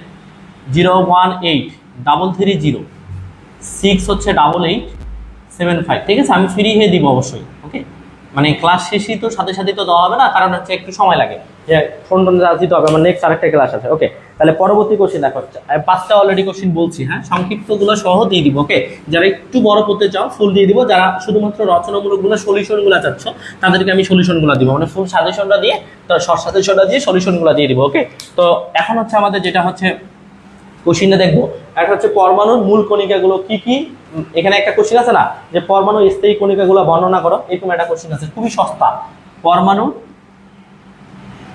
0183306 হচ্ছে 8875, ঠিক আছে। আমি ফ্রি হয়ে দিব অবশ্যই, ওকে। মানে ক্লাস শেষই তো সাথে সাথে তো দেওয়া হবে না, কারণ হচ্ছে একটু সময় লাগে, যে ফোন দিতে হবে, আমার নেক্সট আরেকটা ক্লাস আছে, ওকে। তাহলে পরবর্তী কোশ্চেন দেখো, 5টা অলরেডি কোশ্চেন বলছি, হ্যাঁ, সংক্ষিপ্তগুলো সহ দিয়ে দিব, ওকে। যারা একটু বড় করতে চাও ফুল দিয়ে দিব, যারা শুধুমাত্র রচনামূলকগুলো সলিউশনগুলো চাচ্ছ তাদেরকে আমি সলিউশনগুলো দিব, মানে ফুল সাজেশনটা দিয়ে, তো শর্ট সাজেশনটা দিয়ে সলিউশনগুলো দিয়ে দিব, ওকে। তো এখন হচ্ছে আমাদের যেটা হচ্ছে কোশ্চেনটা দেখবো, একটা হচ্ছে পরমাণুর মূল কণিকাগুলো কি কি। এখানে একটা কোশ্চেন আছে না, যে পরমাণু স্থায়ী কণিকাগুলো বর্ণনা করো, এরকম একটা কোশ্চেন আছে, খুবই সস্তা।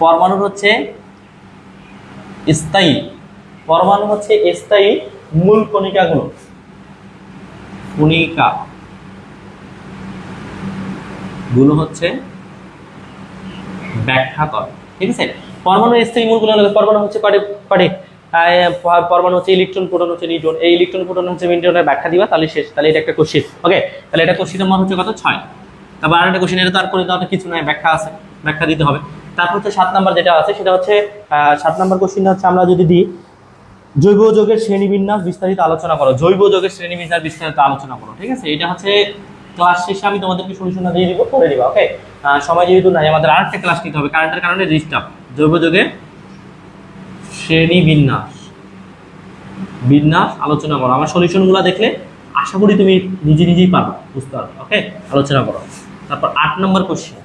পরমাণুর হচ্ছে স্থায়ী, পরমাণু হচ্ছে স্থায়ী মূল কণিকাগুলো হচ্ছে ব্যাখ্যা কর, ঠিক আছে। পরমাণু স্থায়ী মূলগুলো, পরমাণু হচ্ছে কয়টি, পরমাণু হচ্ছে ইলেকট্রন, প্রোটন হচ্ছে নিউট্রন, এই ইলেকট্রন প্রোটন হচ্ছে নিউট্রনের ব্যাখ্যা দিবা, তাহলে শেষ। তাহলে এটা একটা কোশ্চেন, ওকে। তাহলে এটা কোশ্চেন নম্বর হচ্ছে কত, 6। তারপর আরেকটা কোশ্চেন, এটা তো আর করে দেওয়াটা কিছু নয়, ব্যাখ্যা আছে, ব্যাখ্যা দিতে হবে। তারপর হচ্ছে 7 নাম্বার যেটা আছে, সেটা হচ্ছে 7 নাম্বার কোশ্চেনটা হচ্ছে আমরা যদি দিই, জৈব যৌগের শ্রেণীবিন্যাস বিস্তারিত আলোচনা করো, জৈব যৌগের শ্রেণীবিন্যাস বিস্তারিত আলোচনা করো, ঠিক আছে। এটা হচ্ছে ক্লাস শেষে আমি তোমাদেরকে সলিউশনটা দিয়ে দিব, করে দিবা, ওকে। সময় যেহেতু নাই, আমাদের আরেকটা ক্লাস নিতে হবে, কারেন্টের কারণে ডিস্টার্ব। জৈব যৌগের শ্রেণীবিন্যাস আলোচনা করো, আমার সলিউশনগুলো দেখলে আশা করি তুমি নিজেই পারবে, বুঝতে পারবে, ওকে। আলোচনা করো। তারপর 8 নম্বর কোশ্চেন,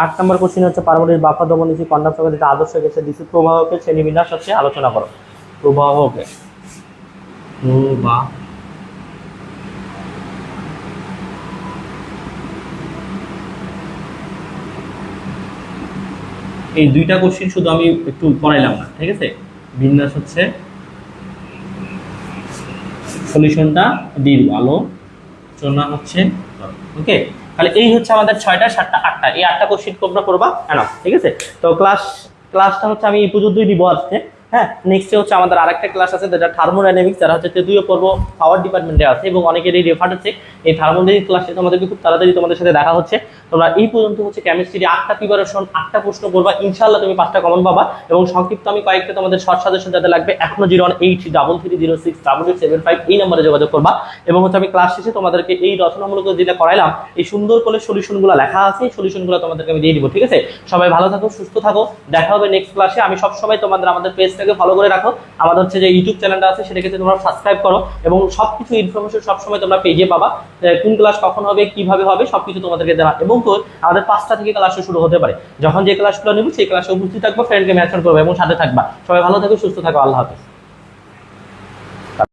8 নম্বর কোশ্চেন হচ্ছে পারমাণবিক বাফা দমননীতি কন্ডাকশনের যেটা আদর্শ গ্যাসের দিচ্ছে প্রবাহকের শ্রেণীবিন্যাস হচ্ছে আলোচনা করো, এই 2টা কোশ্চেন শুধু আমি একটু পড়াইলাম না, ঠিক আছে। বিন্যাস হচ্ছে সলিউশনটা দিয়ে দিব, আলোচনা হচ্ছে, ওকে। তাহলে এই হচ্ছে আমাদের 6টা, 7টা, 8টা, এই 8টা কোশ্চেন তোমরা করবা, ঠিক আছে। তো ক্লাসটা হচ্ছে আমি এই পর্যন্তই দিব আজকে, হ্যাঁ। নেক্সটে হচ্ছে আমাদের আরেকটা ক্লাস আছে, যেটা থার্মোডাইনামিক্স, যারা হচ্ছে তৃতীয় পর্ব পাওয়ার ডিপার্টমেন্টে আছে এবং অনেকেরই রেফার হচ্ছে, এই থার্মোডাইনামিক্স ক্লাসে তোমাদেরকে খুব তাড়াতাড়ি তোমাদের সাথে দেখা হচ্ছে। তোমরা এই পর্যন্ত হচ্ছে কেমিস্ট্রি 8টা প্রিপারেশন, 8টা প্রশ্ন করবা, ইনশাআল্লাহ তুমি 5টা কমন পাবা। এবং সংক্ষিপ্ত আমি কয়েকটা তোমাদের শর্ট সাজেশন যাদের লাগবে, এখনো 0183306 এই নম্বরে যোগাযোগ করবা। এবং হচ্ছে আমি ক্লাস শেষে তোমাদেরকে এই রচনামূলক যেটা করাইলাম, এই সুন্দর করে সলিউশনগুলো লেখা আছে, এই সলিউশনগুলো তোমাদেরকে আমি দিয়ে দিব, ঠিক আছে। সবাই ভালো থাকো, সুস্থ থাকো, দেখা হবে নেক্সট ক্লাসে। আমি সবসময় তোমাদের আমাদের পেজ পেজটাকে ফলো করে রাখো, আমাদের হচ্ছে যে ইউটিউব চ্যানেলটা আছে সেটাকে তোমরা সাবস্ক্রাইব করো, এবং সবকিছু ইনফরমেশন সবসময় তোমরা পেজে পাবা, কোন ক্লাস কখন হবে, কিভাবে হবে, সবকিছু তোমাদেরকে জানা। এবং তো আমাদের 5টা থেকে ক্লাস শুরু হতে পারে, যখন যে ক্লাসগুলো নেব সেই ক্লাসে উপস্থিত থাকবো, ফ্রেন্ডকে মেনশন করবো এবং সাথে থাকবা। সবাই ভালো থাকো, সুস্থ থাকো, আল্লাহ হাফেজ।